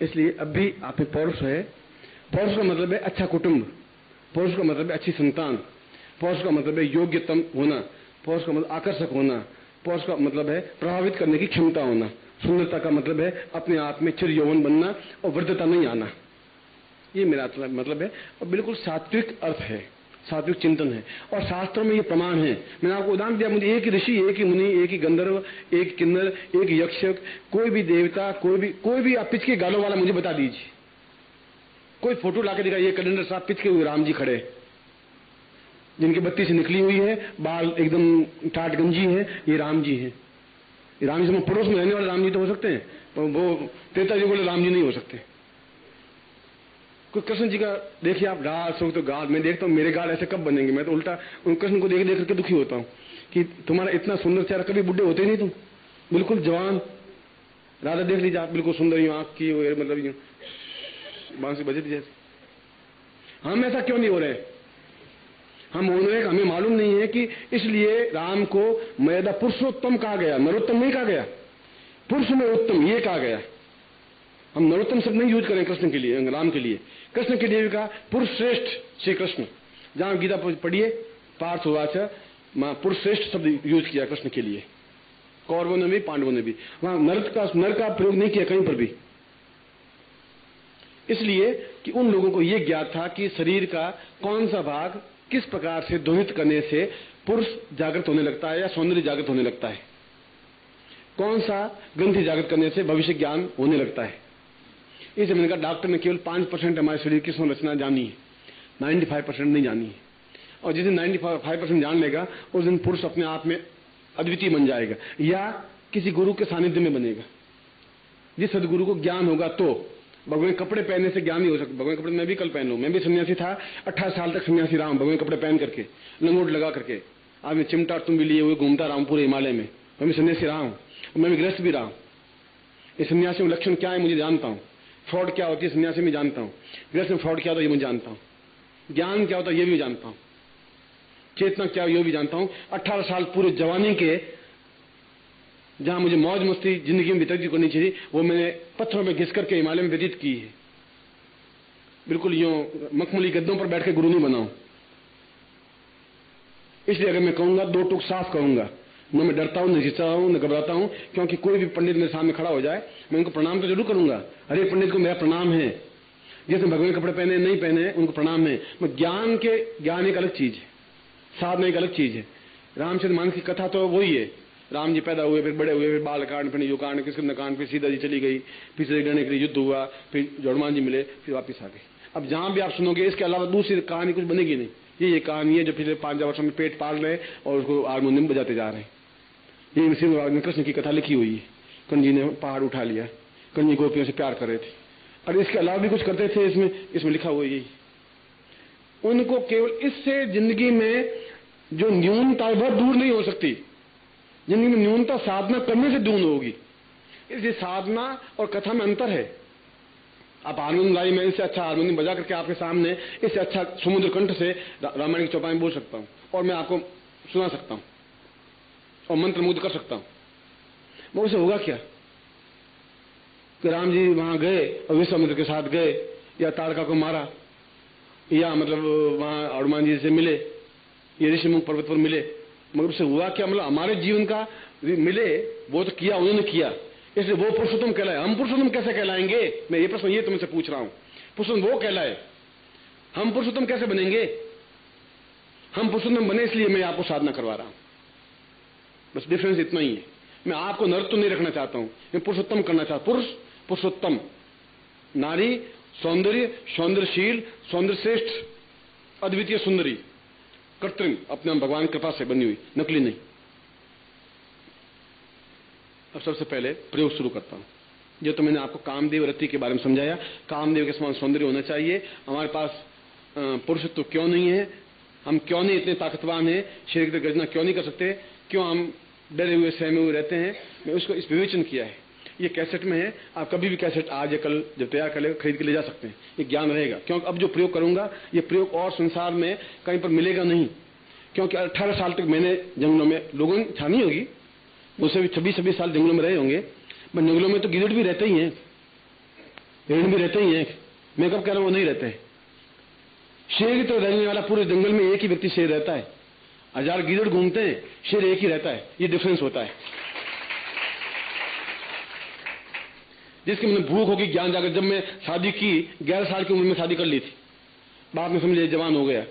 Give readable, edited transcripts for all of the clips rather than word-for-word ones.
इसलिए अब भी आप में पौरुष है। पौरुष का मतलब है अच्छा कुटुंब, पौरुष का मतलब है अच्छी संतान, पौरुष का मतलब है योग्यतम होना, पौरुष का मतलब आकर्षक होना, पौरुष का मतलब है प्रभावित करने की क्षमता होना, सुंदरता का मतलब है अपने आप में चिर यौवन बनना और वृद्धता नहीं आना। ये मेरा मतलब है और बिल्कुल सात्विक अर्थ है, सात्विक चिंतन है और शास्त्रों में ये प्रमाण है। मैंने आपको उदाहरण दिया, मुझे एक ही ऋषि, एक ही मुनि, एक ही गंधर्व, एक किन्नर, एक यक्षक, कोई भी देवता, कोई भी आप पिच के गालों वाला मुझे बता दीजिए। कोई फोटो लाके दिखा, ये कैलेंडर साहब पिच के हुए राम जी खड़े, जिनकी बत्ती से निकली हुई है, बाल एकदम टाट गंजी है, ये राम जी है। राम जी में पड़ोस में रहने वाले राम जी तो हो सकते हैं, तो वो त्रेता युग वाले राम जी नहीं हो सकते। कोई कृष्ण जी का देखिए आप गाल सो तो गाल, मैं देखता हूँ मेरे गाल ऐसे कब बनेंगे। मैं तो उल्टा उन कृष्ण को देख देख करके दुखी होता हूँ कि तुम्हारा इतना सुंदर चेहरा, कभी बुढ़े होते नहीं तुम, बिल्कुल जवान। राधा देख लीजिए आप, बिल्कुल सुंदर यूं आंख की, मतलब यूं बांसुरी बजे थी जैसे। हम ऐसा क्यों नहीं हो रहे? हम हो रहे, हमें मालूम नहीं है कि इसलिए राम को मर्यादा पुरुषोत्तम कहा गया, नरोत्तम नहीं कहा गया। पुरुष में उत्तम ये कहा गया। हम नरोत्तम शब्द नहीं यूज करें कृष्ण के लिए, राम के लिए। कृष्ण के लिए भी कहा पुरुष श्रेष्ठ श्री कृष्ण। जहां गीता पढ़िए, पार्थ उवाच, पुरुष श्रेष्ठ शब्द यूज किया कृष्ण के लिए। कौरवों ने भी, पांडवों ने भी। वहां नर का प्रयोग नहीं किया कहीं पर भी, इसलिए कि उन लोगों को यह ज्ञात था कि शरीर का कौन सा भाग किस प्रकार से ध्वनित करने से पुरुष जागृत होने लगता है या सौंदर्य जागृत होने लगता है, कौन सा ग्रंथि जागृत करने से भविष्य ज्ञान होने लगता है। इस मैंने कहा डॉक्टर ने केवल 5% हमारे शरीर की संरचना जानी है, 95% नहीं जानी है। और जिस दिन 95% जान लेगा उस दिन पुरुष अपने आप में अद्वितीय बन जाएगा या किसी गुरु के सानिध्य में बनेगा। जिस सदगुरु को ज्ञान होगा तो भगवान कपड़े पहनने से ज्ञान नहीं हो सकता। भगवान कपड़े मैं भी कल पहन लूं, मैं भी सन्यासी था, 18 साल तक सन्यासी रहा हूं, भगवान कपड़े पहन करके, लंगोट लगा करके। आज मैं चिमटा तुम भी लिए हुए घूमता रहा हूं पूरे हिमालय में। मैं भी सन्यासी रहा हूं, मैं भी गृहस्थ भी रहा हूं। इस सन्यासी में लक्षण क्या है मुझे जानता हूं, फ्रॉड क्या होती है सन्यासी में जानता हूं, गृहस्थ में फ्रॉड क्या होता है ये मैं जानता हूं, ज्ञान क्या होता है ये भी जानता हूं, चेतना क्या ये भी जानता हूं। 18 साल पूरे जवानी के जहां मुझे मौज मस्ती जिंदगी में व्यतीत करनी चाहिए वो मैंने पत्थरों में घिस करके हिमालय में व्यतीत की है। बिल्कुल यूं मखमली गद्दों पर बैठ के गुरु नहीं बनाऊं। इसलिए अगर मैं कहूंगा दो टूक साफ कहूंगा, न मैं डरता हूं, न हिचकता हूं, न घबराता हूं, क्योंकि कोई भी पंडित मेरे सामने खड़ा हो जाए मैं उनको प्रणाम तो जरूर करूंगा। हरे पंडित को मेरा प्रणाम है, जिसने भगवान कपड़े पहने नहीं पहने उनको प्रणाम है। मैं ज्ञान एक अलग चीज है, साधना एक अलग चीज है। रामचंद्र मानस की कथा तो वही है, राम जी पैदा हुए, फिर बड़े हुए, फिर बाल कांड, फिर युगांड, किसके कांड, फिर सीता जी चली गई, फिर लड़ने के लिए युद्ध हुआ, फिर जोड़मान जी मिले, फिर वापिस आ गए। अब जहां भी आप सुनोगे इसके अलावा दूसरी कहानी कुछ बनेगी नहीं। ये कहानी है जो पिछले 5 वर्षों में पेट पाल रहे और उसको हारमोनियम बजाते जा रहे हैं। ये इसी कृष्ण की कथा लिखी हुई है। कर्ण जी ने पहाड़ उठा लिया, कर्ण जी गोपियों से प्यार कर रहे थे, और इसके अलावा भी कुछ करते थे। इसमें लिखा हुआ यही। उनको केवल इससे जिंदगी में जो न्यूनता बहुत दूर नहीं हो सकती, जिंदगी में न्यूनता साधना करने से दूर होगी। इसलिए साधना और कथा में अंतर है। आप हारमोनियम लाई, मैं इससे अच्छा हारमोनियम बजा करके आपके सामने इससे अच्छा समुद्र कंठ से रामायण की चौपाई में बोल सकता हूं और मैं आपको सुना सकता हूं और मंत्र मुग्ध कर सकता हूं। वो उसे होगा क्या कि राम जी वहां गए और विश्वामित्र के साथ गए या ताड़का को मारा या मतलब वहां हनुमान जी से मिले, ये ऋषिमुख पर्वत पर मिले, मगर उससे हुआ क्या? मतलब हमारे जीवन का मिले वो तो किया, उन्होंने किया, इसलिए वो पुरुषोत्तम कहलाए। हम पुरुषोत्तम कैसे कहलाएंगे? मैं ये प्रश्न ये तुमसे पूछ रहा हूं। पुरुषोत्तम वो कहलाए, हम पुरुषोत्तम कैसे बनेंगे? हम पुरुषोत्तम बने इसलिए मैं आपको साधना करवा रहा हूं, बस डिफरेंस इतना ही है। मैं आपको नरत्व नहीं रखना चाहता हूं, मैं पुरुषोत्तम करना चाहता हूं। पुरुष पुरुषोत्तम, नारी सौंदर्य, सौंदर्यशील, सौंदर्य श्रेष्ठ, अद्वितीय सुंदरी, कृत्रिम, अपने भगवान की कृपा से बनी हुई, नकली नहीं। अब सबसे पहले प्रयोग शुरू करता हूं। जो तो मैंने आपको कामदेव रति के बारे में समझाया, कामदेव के समान सौंदर्य होना चाहिए। हमारे पास पुरुषत्व क्यों नहीं है? हम क्यों नहीं इतने ताकतवान हैं? शरीर की गर्जना क्यों नहीं कर सकते? क्यों हम डरे हुए सहमे हुए रहते हैं? मैं उसको इस विवेचन किया है। ये कैसेट में है, आप कभी भी कैसेट आज या कल जब तैयार कर ले खरीद के ले जा सकते हैं। ये ज्ञान रहेगा, क्योंकि अब जो प्रयोग करूंगा ये प्रयोग और संसार में कहीं पर मिलेगा नहीं। क्योंकि 18 साल तक मैंने जंगलों में, लोगों ने इच्छा नहीं होगी, मुझसे भी 26-26 साल जंगलों में रहे होंगे। जंगलों में तो गिरट भी रहते ही हैं, हिरण भी रहते ही हैं, मैं कब कह रहा हूं वो नहीं रहते। शेर की तरह रहने वाला पूरे जंगल में एक ही व्यक्ति शेर रहता है, 1000 गीदड़ घूमते हैं, शेर एक ही रहता है। ये डिफरेंस होता है। जिसके मैंने भूख होगी ज्ञान जाकर, जब मैं शादी की 11 साल की उम्र में शादी कर ली थी, बाद में समझे जवान हो गया,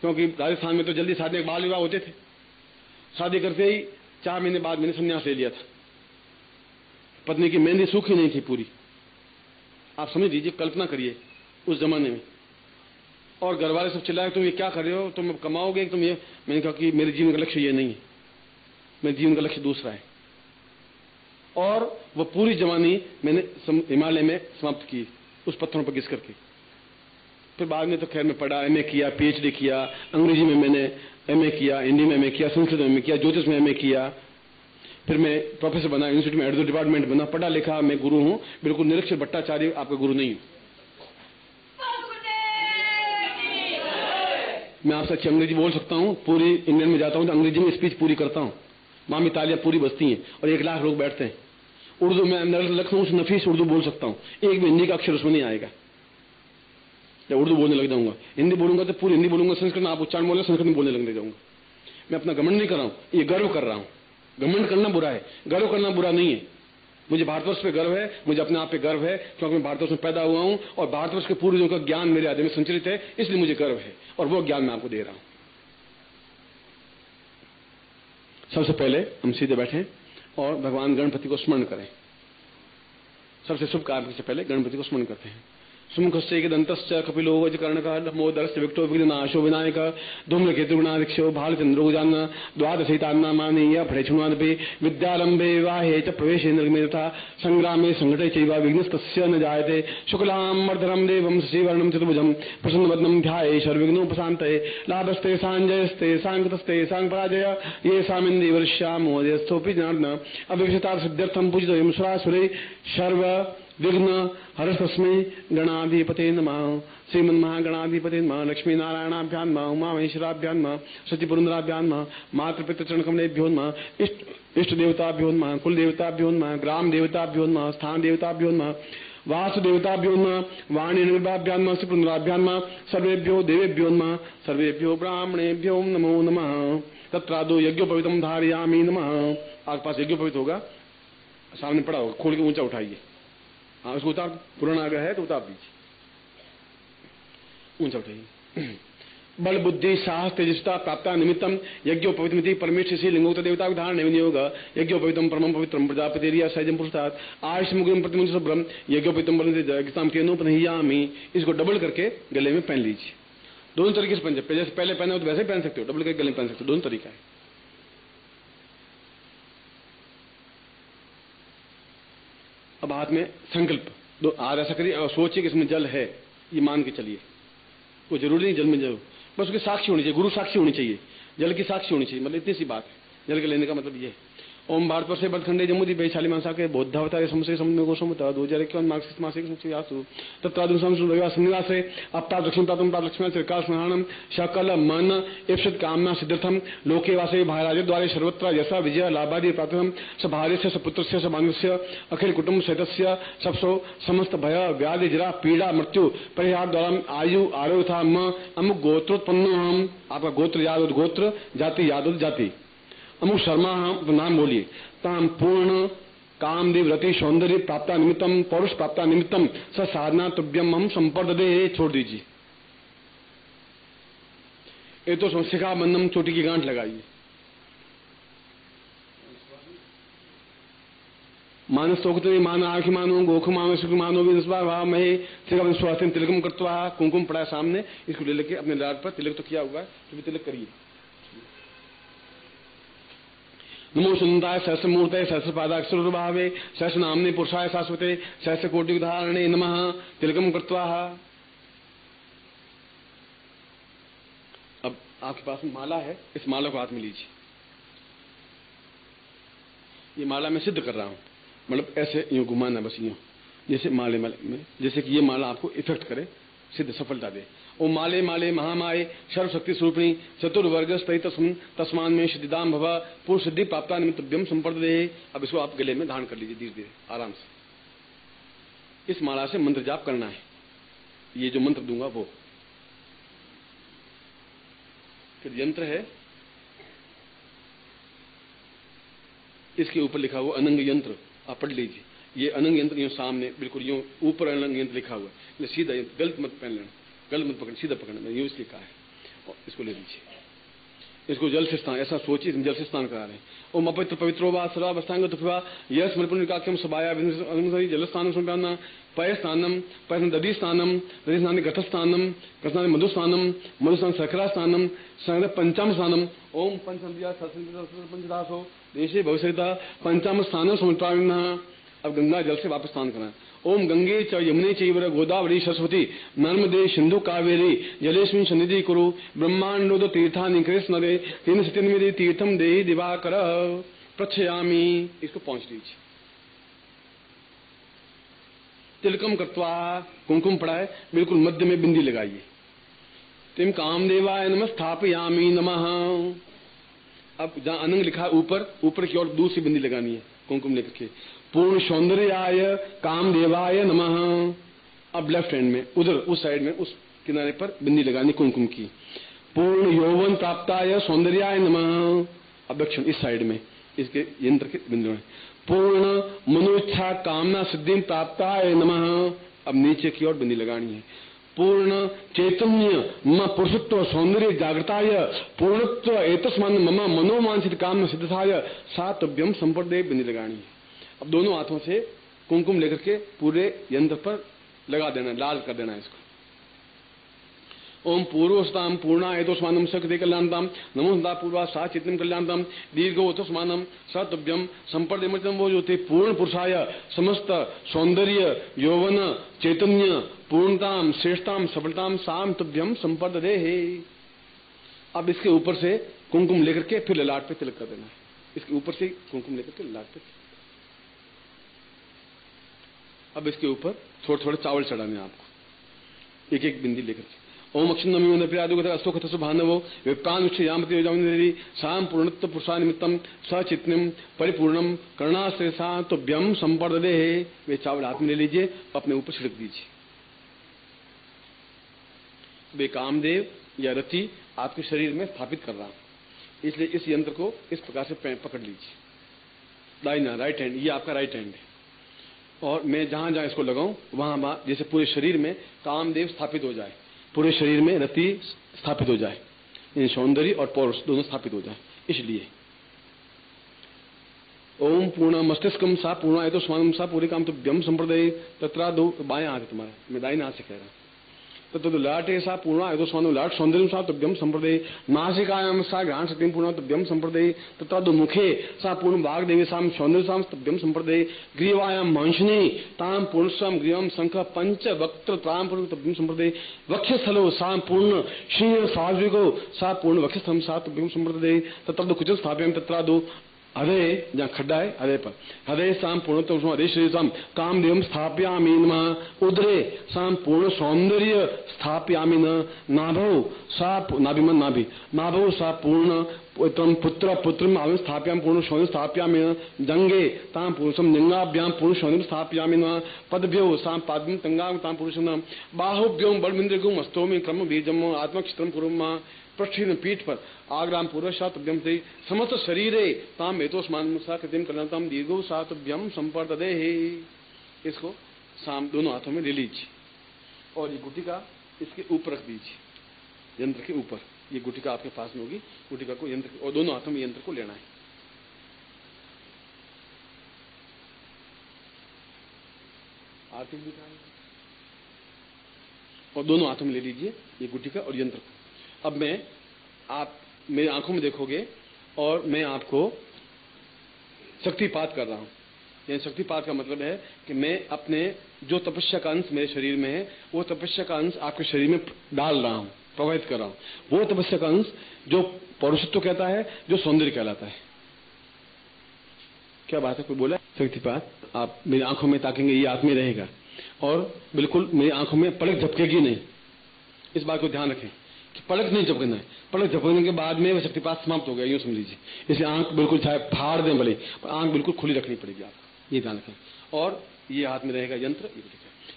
क्योंकि राजस्थान में तो जल्दी शादी बाल विवाह होते थे। शादी करते ही 4 महीने बाद मैंने संन्यास ले लिया था। पत्नी की मेहंदी सूखी नहीं थी पूरी, आप समझ लीजिए, कल्पना करिए उस जमाने में। और घर वाले सब चिल्लाए तुम ये क्या कर रहे हो, तुम कमाओगे तुम ये। मैंने कहा कि मेरे जीवन का लक्ष्य ये नहीं है, मेरे जीवन का लक्ष्य दूसरा है। और वो पूरी जवानी मैंने हिमालय में समाप्त की, उस पत्थरों पर घिस करके। फिर बाद में तो खैर मैं पढ़ा, एमए किया, पीएचडी किया, अंग्रेजी में मैंने एमए किया, हिंदी में एमए किया, संस्कृत में एमए किया, ज्योतिष में एमए किया। फिर मैं प्रोफेसर बना, यूनिवर्सिटी में हेड ऑफ डिपार्टमेंट बना, पढ़ा लिखा, मैं गुरु हूं, बिल्कुल निरक्षर भट्टाचार्य आपका गुरु नहीं हूं। मैं आपसे अच्छी अंग्रेजी बोल सकता हूं, पूरी इंग्लैंड में जाता हूं तो अंग्रेजी में स्पीच पूरी करता हूं, मामी तालियां पूरी बजती हैं और 1 लाख लोग बैठते हैं। उर्दू में लखनऊ से नफीस उर्दू बोल सकता हूं, एक भी हिंदी का अक्षर उसमें नहीं आएगा। जब उर्दू बोलने लग जाऊंगा, हिंदी बोलूंगा तो पूरी हिंदी बोलूंगा, संस्कृत में आप उच्चारण बोले, संस्कृत में बोलने लगने जाऊंगा। मैं अपना घमंड नहीं कर रहा हूं, ये गर्व कर रहा हूं। घमंड करना बुरा है, गर्व करना बुरा नहीं है। मुझे भारतवर्ष पे गर्व है, मुझे अपने आप पे गर्व है, क्योंकि मैं भारतवर्ष में पैदा हुआ हूं और भारतवर्ष के पूर्वजों का ज्ञान मेरे आदमी में संचरित है, इसलिए मुझे गर्व है और वो ज्ञान मैं आपको दे रहा हूं। सबसे पहले हम सीधे बैठें और भगवान गणपति को स्मरण करें। सबसे शुभ कार्य से पहले गणपति को स्मरण करते हैं। सुमुखस्य दंतश्च कपिलो वज्रकर्णकः दामोदरश्च विक्टो विघ्ननाशो विनायकः धूम्रकेतुगुणाध्यक्षो भालचन्द्रो द्वादशैतान्नामानीय फणेक्षुणादपि विद्यारम्भे विवाहे च प्रवेशे निर्गमे तथा संग्रामे संघटे चैव विघ्नस्तस्य न जायते। शुक्लाम्बरधरं देवं शशिवर्णं चतुर्भुजं प्रसन्नवदनं ध्याये सर्वविघ्नोपशान्तये। लाभस्ते साञ्जयस्ते साङ्गतस्ते साङ्गपराजय ये सामिन्द्रिवर्ष्यामोदयस्थोऽपि जनार्दन अभिषितार्थसिद्ध्यर्थं पूजितव्यं सुरासुरे सर्व विघ्न हरस्तस्मै गणाधिपते नमः। श्रीमन्महागणाधिपते नमः। लक्ष्मी नारायणाभ्यां नमः। उमा महेश्वराभ्यां नमः। सत्यपुरंदराभ्यां नमः। मातृपितृचरणकमलेभ्यो नमः। इष्ट देवताभ्यो नमः। कुल देवताभ्यो नमः। ग्राम देवताभ्यो नमः। स्थान देवताभ्यो नमः। वासुदेवताभ्यो नमः। वाणी निर्भाभ्यां नमः। श्रीपुरंदराभ्यां नमः। सर्वेभ्यो देवेभ्यो नमः। सर्वेभ्यो ब्राह्मणेभ्यो नमो नमः। तत्रादो यज्ञोपवीतम धारयामि नमः। आपके पास यज्ञोपवीत होगा, सामने पड़ा होगा, खोल के ऊंचा उठाइए। हाँ, उसको उतार, पुराना आ गया है तो उतार दीजिए, ऊंचा उठाइए। बल बुद्धि साहस तेजस्ता प्राप्ता निमित्तम यज्ञोपवीतमिति परमेश्वर से लिंगोक्त देवता धारण विनियोग यज्ञोपवीतम परमं पवित्रम प्रजापतिरिया सहजम पुरुषात् आयुष मुग्रम प्रतिमुच शुभ्रम यज्ञोपवीतम बलम केनोपनहियामि। इसको डबल करके गले में पहन लीजिए। दोनों तरीके से पहन, जैसे पहले पहने हो तो वैसे पहन सकते हो, डबल करके गले में पहन सकते हो, दोनों तरीका है। अब हाथ में संकल्प दो, आज ऐसा करिए और सोचिए कि इसमें जल है, ये मान के चलिए। वो जरूरी नहीं जल में जल, बस उसकी साक्षी होनी चाहिए, गुरु साक्षी होनी चाहिए, जल की साक्षी होनी चाहिए, मतलब इतनी सी बात है। जल के लेने का मतलब ये है। ओम भारत से बदखंडे जमुदी वैशाली मासा के बौद्धावतारे समसे समन्वय गोसम 2021 मार्क्सिस्ट मासिक संचियासु तत्रादुम संनिवासे अपता लक्ष्मी प्रातम प्रात लक्ष्मी त्रिकाल स्नानम सकल मन इप्सित कामना सिद्ध्यर्थम लोके वासे भाराज द्वारे सर्वत्र यशा विजय लाभादि प्राप्तम स भार्यस्य स पुत्रस्य स बांधवस्य अखिल कुटुंब सहितस्य सबसो समस्त भय व्याधि जरा पीड़ा मृत्यु परिहार द्वारा आयु आरोग्य था म अमुक गोत्रोत्पन्न हम। आपका गोत्र यादव गोत्र, जाति यादव जाति, अमुक शर्मा हम नाम बोलिए। ताम पूर्ण कामदेव रति सौंदर्य प्राप्ता निमित्तम पौरुष प्राप्ता निमित्तम स साधना तुभ्यम हम संपर्दे। छोड़ दीजिए, ये तो शिखा बंधम चोटी की गांठ लगाइए। मानस तोकते मान आखि मानो गोख मानो सुख मानो भी भाव महे स्वास्थ्य तिलकम करता। कुमकुम पड़ा सामने, इसको ले लेके अपने लाट पर तिलक तो किया हुआ है, तो भी तिलक करिए। नमो सुनताय सहस्र मूर्तये सहस्र पादाक्षर भावे सहस्र नामने पुरुषाय शाश्वते सहस्र कोटि धारणे नमः। तिलकम कृत्वा। अब आपके पास माला है, इस माला को हाथ में लीजिए। ये माला मैं सिद्ध कर रहा हूं, मतलब ऐसे यूं घुमाना, बस यूं, जैसे माले में, जैसे कि ये माला आपको इफेक्ट करे, सिद्ध सफलता दे। ओ माले माले महामाये सर्वशक्ति स्वरूपिणी चतुर्वर्ग तस्मान में सिद्धिदाम भव पूर्ण सिद्धि प्राप्ता निमित्तभ्यम संपर्दे। अब इसको आप गले में धारण कर लीजिए धीरे धीरे आराम से। इस माला से मंत्र जाप करना है। ये जो मंत्र दूंगा वो फिर यंत्र है, इसके ऊपर लिखा हुआ अनंग यंत्र, आप पढ़ लीजिए। ये अनंग यंत्र यूं सामने बिल्कुल यूं ऊपर अनंग यंत्र लिखा हुआ है, सीधा गलत मत पहन लेना, गलत मत पकड़, सीधा पकड़ना, यूं इसलिए कहा है। और इसको ले लीजिए, इसको जल से स्नान, ऐसा सोचिए जल से स्नान करा रहे हैं। ओम अपवित्र पवित्रो वा सर्वावस्थांग तुफा यस मलपुनिकाख्यम सबाया जल स्नानम समर्पयामि। पय स्नानम, पय दधि स्नानम, दधि स्नाने घट स्नानम, घट स्नाने मधु स्नानम, मधु स्नान शर्करा स्नानम, पंचाम स्नानम। ओम पंचमदिया पंचदासो देशे भविष्यता पंचाम स्नानम समर्पयामि। अब गंगा जल से वापस स्नान करना। ओम गंगे च यमुने चैव गोदावरी सरस्वती नर्मदे सिंधु कावेरी जलेस्मिन् सन्निधि कुरु ब्रह्मांडोद तीर्थानि कृष्णरे तेन सत्यन्मेदे तीर्थम देहि दिवाकर प्रच्छयामि। इसको पहुंच लीजिए। तिलकम कृत्वा, कुमकुम पड़ा है, बिल्कुल मध्य में बिंदी लगाइए। तिम कामदेवाय नमः स्थापयामि नमः। अब जहां अनंग लिखा है ऊपर, ऊपर की ओर दूसरी बिंदी लगानी है कुमकुम लेकर के। पूर्ण सौंदर्याय कामदेवाय नमः। अब लेफ्ट हैंड में उधर उस साइड में उस किनारे पर बिंदी लगानी कुमकुम की। पूर्ण यौवन प्राप्ताय सौंदर्याय नमः। अब दक्षिण इस साइड में इसके यंत्र के बिंदु है। पूर्ण मनोइच्छा कामना सिद्धि प्राप्ताय नमः। अब नीचे की ओर बिंदी लगानी है। पूर्ण चैतन्य मम पुरुषत्व सौंदर्य जागृताय पूर्णत्व एतस्मान् मम मनोवांछित काम सिद्धाय सातभ्यम संपर्दे बिंदी लगानी है। अब दोनों हाथों से कुमकुम लेकर के पूरे यंत्र पर लगा देना, लाल कर देना इसको। ओम पूर्वस्ताम पूर्णा एतस्मानम सकृते कल्याणताम नमोस्ता पूर्वा सा चित्तम कल्याणताम दीर्घोतस्मानम सतभ्यम संपर्दमृतम। वो जो थे पूर्ण पुरुषाय समस्त सौंदर्य यौवन चैतन्य पूर्णताम श्रेष्ठताम सफलताम साम तुभ्यम संपर्दे है। अब इसके ऊपर से कुमकुम लेकर के फिर ललाट पे तिलक कर देना है। इसके ऊपर से कुमकुम लेकर के ललाट पे। अब इसके ऊपर थोड़े थोड़े चावल चढ़ाने आपको, एक एक बिंदी लेकर के। ओम अक्षुन्नमी प्रियादुगत अशोकथसु भानवो विप्रान यामति जामि साम पूर्णत्व पुरुषा निमित्तम सचित्निम परिपूर्णम कर्णाश्रेषा तुभ्यम संपर्दे है। वे चावल हाथ में ले लीजिए, अपने ऊपर छिड़क दीजिए। वे कामदेव या रति आपके शरीर में स्थापित कर रहा हूं, इसलिए इस यंत्र को इस प्रकार से पकड़ लीजिए। दाहिना राइट हैंड, ये आपका राइट हैंड है। और मैं जहां जहां इसको लगाऊं वहां जैसे पूरे शरीर में कामदेव स्थापित हो जाए, पूरे शरीर में रति स्थापित हो जाए, इन सौंदर्य और पौरुष दोनों स्थापित हो जाए। इसलिए ओम पूर्ण मस्तिष्कम सा पूर्ण तो स्वानम सा पूरे काम तो व्यम संप्रदाय तत्रा दो बायां हाथ है तुम्हारा, मैं दाहिने हाथ से कह रहा हूं। तो लाटे सा पूर्ण आयतो स्वानु लाट सौंदर्य सा तुभ्यम संप्रदे नासिकायाम सा घ्राण शक्ति पूर्ण तुभ्यम संप्रदे तथा दो मुखे सा पूर्ण वाग देवी साम सौंदर्य साम तुभ्यम संप्रदे ग्रीवायाम मंशनी ताम पूर्ण स्वम ग्रीवम शंख पंच वक्त्र ताम पूर्ण तुभ्यम संप्रदे वक्षस्थलो साम पूर्ण क्षीण सात्विको सा पूर्ण वक्षस्थम सा तुभ्यम संप्रदे तथा दो कुचल स्थाप्यम तथा दो हृदय जहाँ खड्डा है हृदय पर हृदय साम पूर्णत्व हृदय श्री साम कामदेव स्थाप्यामी नमः उदरे साम पूर्ण सौंदर्य स्थाप्यामी न नाभौ सा नाभिमन नाभि नाभौ सा पूर्ण पुत्र पुत्र स्थाप्याम पूर्ण सौंदर्य स्थाप्यामी न जंगे ताम पुरुषम जंगाभ्याम पूर्ण सौंदर्य स्थाप्यामी न पदभ्यो साम पाद्म तंगाम ताम पुरुषम बाहुभ्यो बलमिंद्रगुम अस्तोमी क्रम बीजम आत्मक्षित्रम कुरुम पृष्ठ पीठ पर आग्राम पूर्वशातभ्यम से समस्त शरीरे ताम एतोस्मान सा कृतिम कल्याणताम दीर्घो सातभ्यम संपर्दे है। इसको साम दोनों हाथों में ले लीजिए और ये गुटिका इसके ऊपर रख दीजिए, यंत्र के ऊपर। ये गुटिका आपके पास में होगी, गुटिका को यंत्र और दोनों हाथों में यंत्र को लेना है। आरती दिखाएं और दोनों हाथों में ले लीजिए ये गुटिका और यंत्र को। अब आप मेरी आंखों में देखोगे और मैं आपको शक्तिपात कर रहा हूं। यानी शक्तिपात का मतलब है कि मैं अपने जो तपस्या का अंश मेरे शरीर में है वो तपस्या का अंश आपके शरीर में डाल रहा हूं, प्रवाहित कर रहा हूं। वो तपस्या का अंश जो पौरुषत्व कहता है, जो सौंदर्य कहलाता है। क्या बात है, कोई बोला? शक्तिपात आप मेरी आंखों में ताकेंगे, ये आंख में रहेगा और बिल्कुल मेरी आंखों में पलक झपकेगी नहीं। इस बात को ध्यान रखें कि पलक नहीं झपकना है। पलक झपकने के बाद में वह शक्तिपात समाप्त हो गया, यूं समझ लीजिए। इसलिए आंख बिल्कुल चाहे फाड़ दें भले, पर आंख बिल्कुल खुली रखनी पड़ेगी आपको, ये ध्यान रखें। और ये हाथ में रहेगा यंत्र, ये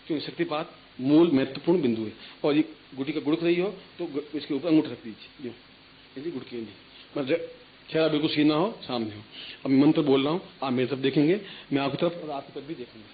क्योंकि शक्तिपात मूल महत्वपूर्ण बिंदु है। और ये गुटी का गुड़क रही हो तो इसके ऊपर अंगूठा रख दीजिए, जो गुड़की नहीं, मतलब चेहरा बिल्कुल सीधा हो, सामने हो। अब मैं मंत्र बोल रहा हूं, आप मेरी तरफ देखेंगे, मैं आपकी तरफ और आपकी तरफ भी देखेंगे,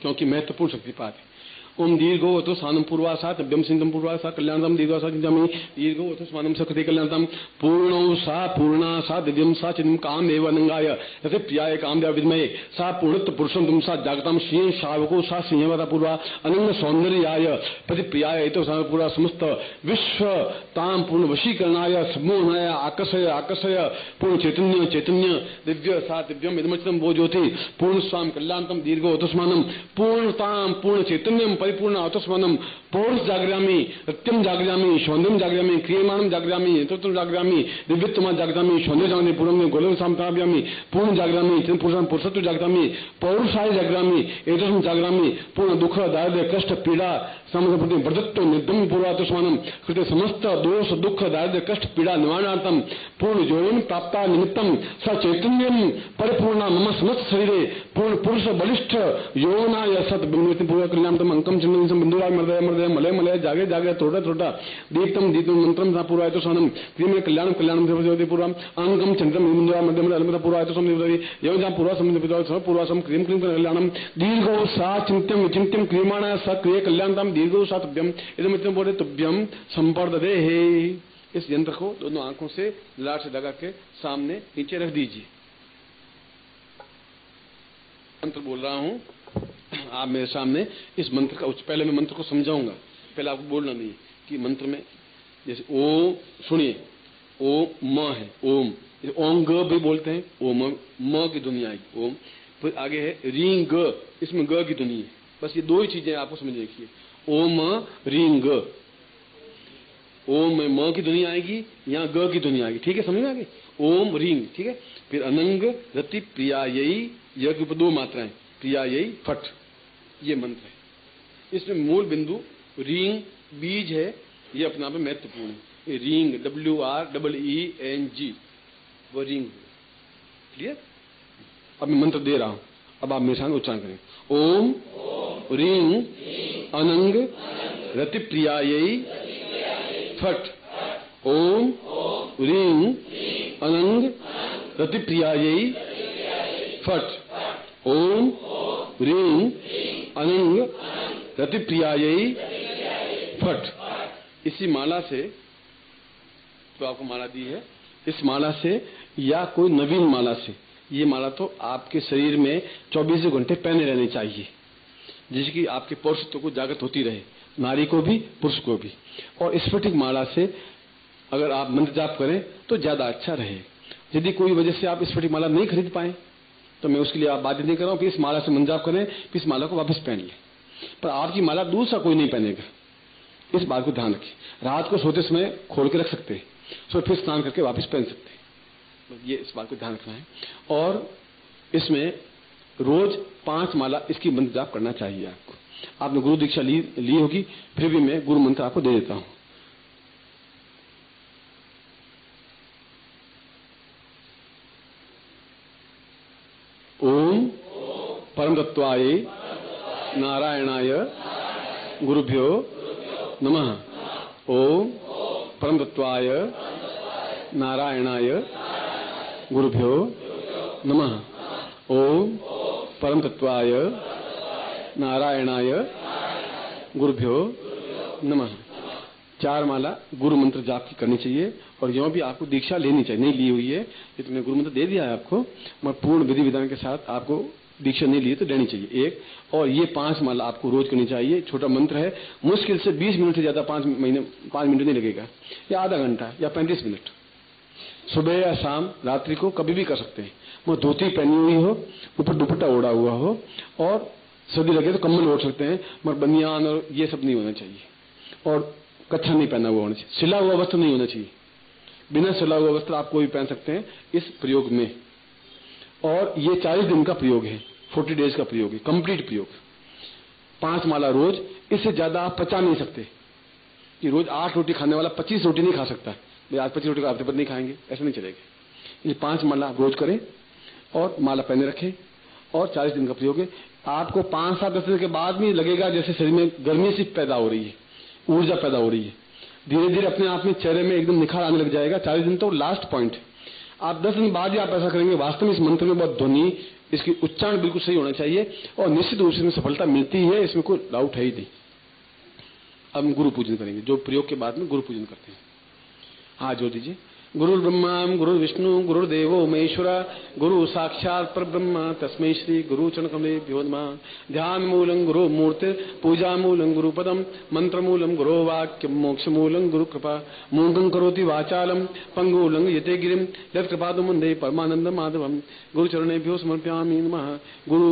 क्योंकि महत्वपूर्ण शक्तिपात है। ओम दीर्घो अथो स्वानम पूर्वासा तभ्यम सिंधम पूर्वासा कल्याणतम दीर्घासा चिंतामणि दीर्घो अथो स्वानम सकृति कल्याणतम पूर्णौ सा पूर्णा सा दिव्यम सा चिन्म काम एव अनंगाय यथे प्रियाय कामदेव विद्महे सा पूर्णत्व पुरुषम तुम सा जागतम सिंह शावको सा सिंहवता पूर्वा अनंग सौंदर्याय प्रति प्रियाय तो पूरा समस्त विश्व ताम पूर्ण वशीकरणाय सम्मोहनाय आकर्षय आकर्षय पूर्ण चैतन्य चैतन्य दिव्य सा दिव्यम इदमचितम वो ज्योति पूर्ण स्वाम कल्याणतम दीर्घो अथो स्वानम पूर्णताम पूर्ण चैतन्यम परिपूर्ण आत्मस्मरणम पौरुष जागृयामि सत्यम जागृयामि सौंदर्यम जागृयामि क्रियमाणम जागृयामि नेतृत्वम जागृयामि दिव्यत्वम जागृयामि सौंदर्य जागृयामि पूर्णम गोलम संप्राप्यामि पूर्ण जागृयामि पुरुषम पुरुषत्व जागृयामि पौरुषाय जागृयामि एतस्म जागृयामि पूर्ण दुख दारिद्र्य कष्ट पीड़ा समप्रति वर्धत्व निर्दम पूर्वात्मस्मरणम कृते समस्त दोष दुख दारिद्र्य कष्ट पीड़ा निवारणार्थम पूर्ण यौवन प्राप्ता निमित्तम स चैतन्यम परिपूर्ण मम समस्त शरीरे पूर्ण पुरुष बलिष्ठ यौवनाय सत बिंदु पूर्व कल्याणतम अंकम चिन्ह बिंदुराय मर्दय मर्दय मलय मलय जागे जागे थोड़ा थोड़ा दीप्तम दीप्तम मंत्रम सा पूर्वाय तो सोनम क्रीम कल्याणम कल्याणम देवज्योति पूर्वम अंगम चंद्रम बिंदुराय मध्य मध्य अलमता पूर्वाय तो सोम देवज्योति एवं जहां पूर्वा सम देवज्योति पूर्वासम क्रीम क्रीम कल्याणम दीर्घो सा चिंत्यम विचिंत्यम क्रियमाणा स क्रिय कल्याणतम दीर्घो सा तुभ्यम इदमित्यम बोले तुभ्यम संपर्ददे हे। इस यंत्र को दोनों आंखों से लाट से लगा के सामने नीचे रख दीजिए। मंत्र बोल रहा हूं, आप मेरे सामने इस मंत्र का पहले मैं मंत्र को समझाऊंगा, पहले आपको बोलना नहीं कि मंत्र में जैसे ओम, सुनिए ओम म है, ओम ओम ग भी बोलते हैं, ओम म की ध्वनि आएगी ओम, फिर आगे है रींग ग, इसमें ग की ध्वनि है। बस ये दो ही चीजें आपको समझ रखिए, ओम रींग ग, ओम में म की ध्वनि आएगी, यहाँ ग की ध्वनि आएगी, ठीक है, समझ में आ गई, ओम रींग, ठीक है। फिर अनंग रति प्रियायई, यह के ऊपर दो मात्राएं, प्रियायई फट, ये मंत्र है। इसमें मूल बिंदु रींग बीज है, ये अपना पे महत्वपूर्ण है, रींग WREENG, वो रींग, क्लियर। अब मैं मंत्र दे रहा हूं, अब आप मेरे साथ उच्चारण करें, ओम रींग अनंग रति प्रियायई फट, ओम रींग अनंग रति प्रियायई फट, ओम रींग अनंग रति प्रियायई फट। इसी माला से, तो आपको माला दी है, इस माला से या कोई नवीन माला से, ये माला तो आपके शरीर में 24 घंटे पहने रहनी चाहिए, जिसकी आपके पौरुषत्व को जागृत होती रहे, नारी को भी पुरुष को भी। और स्फटिक माला से अगर आप मंत्र जाप करें तो ज्यादा अच्छा रहे। यदि कोई वजह से आप स्फटिक माला नहीं खरीद पाए तो मैं उसके लिए आप बाध्य नहीं कर रहा हूं कि इस माला से मंत्र जाप करें, फिर इस माला को वापस पहन लें, पर आपकी माला दूसरा कोई नहीं पहनेगा, इस बात को ध्यान रखें। रात को सोते समय खोल के रख सकते हैं, सो फिर स्नान करके वापस पहन सकते हैं, ये इस बात को ध्यान रखना है। और इसमें रोज 5 माला इसकी मंत्र जाप करना चाहिए आपको। आपने गुरु दीक्षा ली होगी, फिर भी मैं गुरु मंत्र आपको दे देता हूं। ओम परम तत्वाय नारायणाय गुरुभ्यो नमः। ओम परम तत्वाय नारायणाय गुरुभ्यो नमः। ओम परम तत्वाय नारायणाय गुरुभ्यो नमः। 4 माला गुरु मंत्र जाप की करनी चाहिए, और यो भी आपको दीक्षा लेनी चाहिए, नहीं ली हुई है ये तो मैं गुरु मंत्र दे दिया है आपको, मगर पूर्ण विधि विधान के साथ आपको दीक्षा नहीं ली तो लेनी चाहिए एक। और ये 5 माला आपको रोज करनी चाहिए। छोटा मंत्र है, मुश्किल से 20 मिनट से ज्यादा 5 मिनट नहीं लगेगा, या आधा घंटा या 35 मिनट, सुबह या शाम रात्रि को कभी भी कर सकते हैं। वो धोती पहनी हुई हो, ऊपर दुपट्टा ओढ़ा हुआ हो, और सर्दी लगे तो कम्बल ओढ़ सकते हैं, मगर बनियान और ये सब नहीं होना चाहिए, और कच्छा नहीं पहना हुआ होना चाहिए, सिला हुआ वस्त्र नहीं होना चाहिए। बिना सिला हुआ वस्त्र आप कोई पहन सकते हैं इस प्रयोग में। और ये 40 दिन का प्रयोग है, 40 डेज का प्रयोग है, कंप्लीट प्रयोग। 5 माला रोज, इससे ज्यादा आप पचा नहीं सकते कि रोज 8 रोटी खाने वाला 25 रोटी नहीं खा सकता, आज 25 रोटी का हफ्ते पर नहीं खाएंगे, ऐसा नहीं चलेगा। ये 5 माला रोज करें और माला पहने रखें, और 40 दिन का प्रयोग है। आपको 5-7 दिन के बाद भी लगेगा जैसे शरीर में गर्मी सी पैदा हो रही है, ऊर्जा पैदा हो रही है। धीरे धीरे अपने आप में चेहरे में एकदम निखार आने लग जाएगा। 40 दिन तो लास्ट पॉइंट है। आप 10 दिन बाद ही आप ऐसा करेंगे। वास्तव में इस मंत्र में बहुत ध्वनि, इसकी उच्चारण बिल्कुल सही होना चाहिए और निश्चित रूप से इसमें सफलता मिलती है, इसमें कोई डाउट है ही नहीं। अब हम गुरु पूजन करेंगे, जो प्रयोग के बाद में गुरु पूजन करते हैं। हाँ, जोड़ दीजिए। गुरु ब्रह्मा गुरु विष्णु गुरुदेवो महेश्वरा गुरु साक्षात परब्रह्म तस्मै श्री गुरु चरण कमलेभ्यो नमः। ध्यान मूलं गुरु मूर्ति पूजा मूलं गुरु पदम मंत्र मूलं गुरु वाक्यम मोक्ष मूलं गुरु कृपा मूकं करोति वाचालम पंगुलं यते गिरिं यत्कृपादो मुंदे परमानंद माधवम गुरु चरणेभ्यो समर्पयामि नमः। गुरु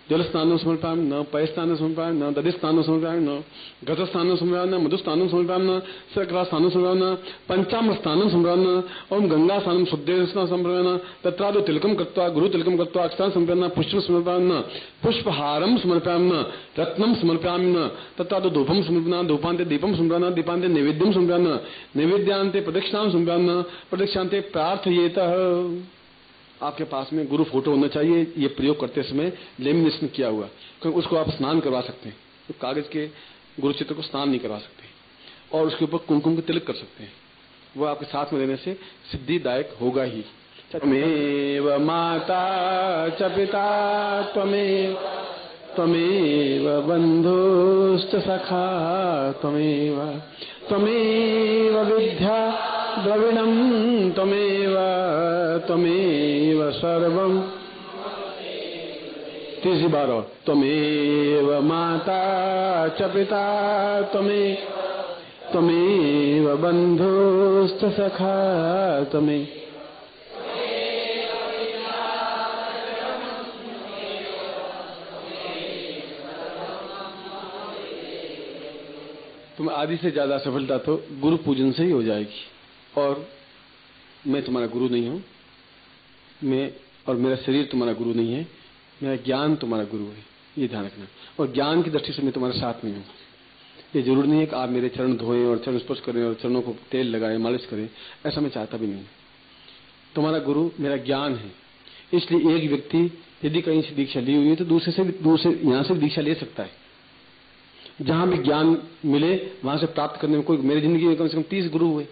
जलस्नानं समर्पयामि न पयस्नानं समर्पयामि न दधिस्नानं समर्पयामि न घटस्नानं समर्पयामि न मधुस्नानं समर्पयामि न शर्करास्नानं समर्पयामि न पंचामृतस्नानं समर्पयामि न ओम गंगास्नानं शुद्धेन समर्पयामि न तत्रादौ तिलकं कृत्वा गुरु तिलकं कृत्वा अक्षतां समर्पयामि न पुष्पं समर्पयामि न पुष्पहारं समर्पयामि न रत्नं समर्पयामि न तत्रादौ धूपं समर्पयामि न धूपान्ते दीपं समर्पयामि न दीपान्ते नैवेद्यं समर्पयामि न नैवेद्यान्ते प्रदक्षिणां समर्पयामि न प्रदक्षिणान्ते प्रार्थयेतः। आपके पास में गुरु फोटो होना चाहिए। ये प्रयोग करते समय लेमिनेशन किया हुआ, क्योंकि उसको आप स्नान करवा सकते हैं। तो कागज के गुरु चित्र को स्नान नहीं करवा सकते और उसके ऊपर कुमकुम के तिलक कर सकते हैं। वो आपके साथ में रहने से सिद्धिदायक होगा ही। त्वमेव माता च पिता त्वमेव त्वमेव बंधुश्च सखा त्वमेव त्वमेव विद्या द्रविणं त्वमेव त्वमेव सर्वं। तीसरी बार और त्वमेव माता च पिता त्वमेव बंधुश्च सखा त्वमेव। तुम्हें आधी से ज्यादा सफलता तो गुरु पूजन से ही हो जाएगी। और मैं तुम्हारा गुरु नहीं हूं, मैं और मेरा शरीर तुम्हारा गुरु नहीं है, मेरा ज्ञान तुम्हारा गुरु है, ये ध्यान रखना। और ज्ञान की दृष्टि से मैं तुम्हारे साथ नहीं हूं। ये जरूर नहीं है कि आप मेरे चरण धोएं और चरण स्पर्श करें और चरणों को तेल लगाएं, मालिश करें, ऐसा मैं चाहता भी नहीं। तुम्हारा गुरु मेरा ज्ञान है। इसलिए एक व्यक्ति यदि कहीं से दीक्षा ली हुई है तो दूसरे यहां से दीक्षा ले सकता है। जहां भी ज्ञान मिले वहां से प्राप्त करने में कोई, मेरी जिंदगी में कम से कम 30 गुरु हुए,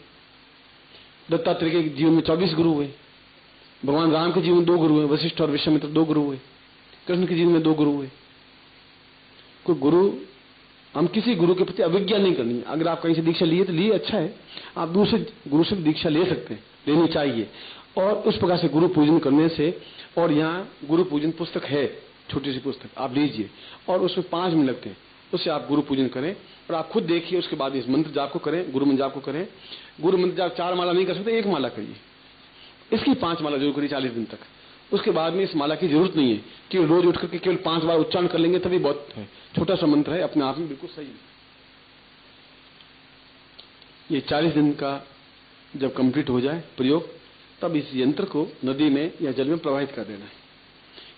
दत्तात्रेय के जीवन में 24 गुरु हुए, भगवान राम के जीवन में 2 गुरु हुए, वशिष्ठ और विश्वामित्र 2 गुरु हुए, कृष्ण के जीवन में 2 गुरु हुए। कोई गुरु, हम किसी गुरु के प्रति अविज्ञा नहीं करनी है। अगर आप कहीं से दीक्षा लिए तो लिए, अच्छा है, आप दूसरे गुरु से दीक्षा ले सकते हैं, लेनी चाहिए। और उस प्रकार से गुरु पूजन करने से, और यहाँ गुरु पूजन पुस्तक है, छोटी सी पुस्तक, आप लीजिए और उसमें 5 मिनट लगते हैं, उससे आप गुरु पूजन करें और आप खुद देखिए। उसके बाद इस मंत्र जाप को करें, गुरु मंत्र जाप को करें। गुरु मंत्र जाप 4 माला नहीं कर सकते, 1 माला करिए। इसकी 5 माला जरूर करिए 40 दिन तक। उसके बाद में इस माला की जरूरत नहीं है कि रोज उठ करके केवल 5 बार उच्चारण कर लेंगे तभी बहुत है। छोटा सा मंत्र है, अपने आप में बिल्कुल सही है। ये 40 दिन का जब कंप्लीट हो जाए प्रयोग, तब इस यंत्र को नदी में या जल में प्रवाहित कर देना है,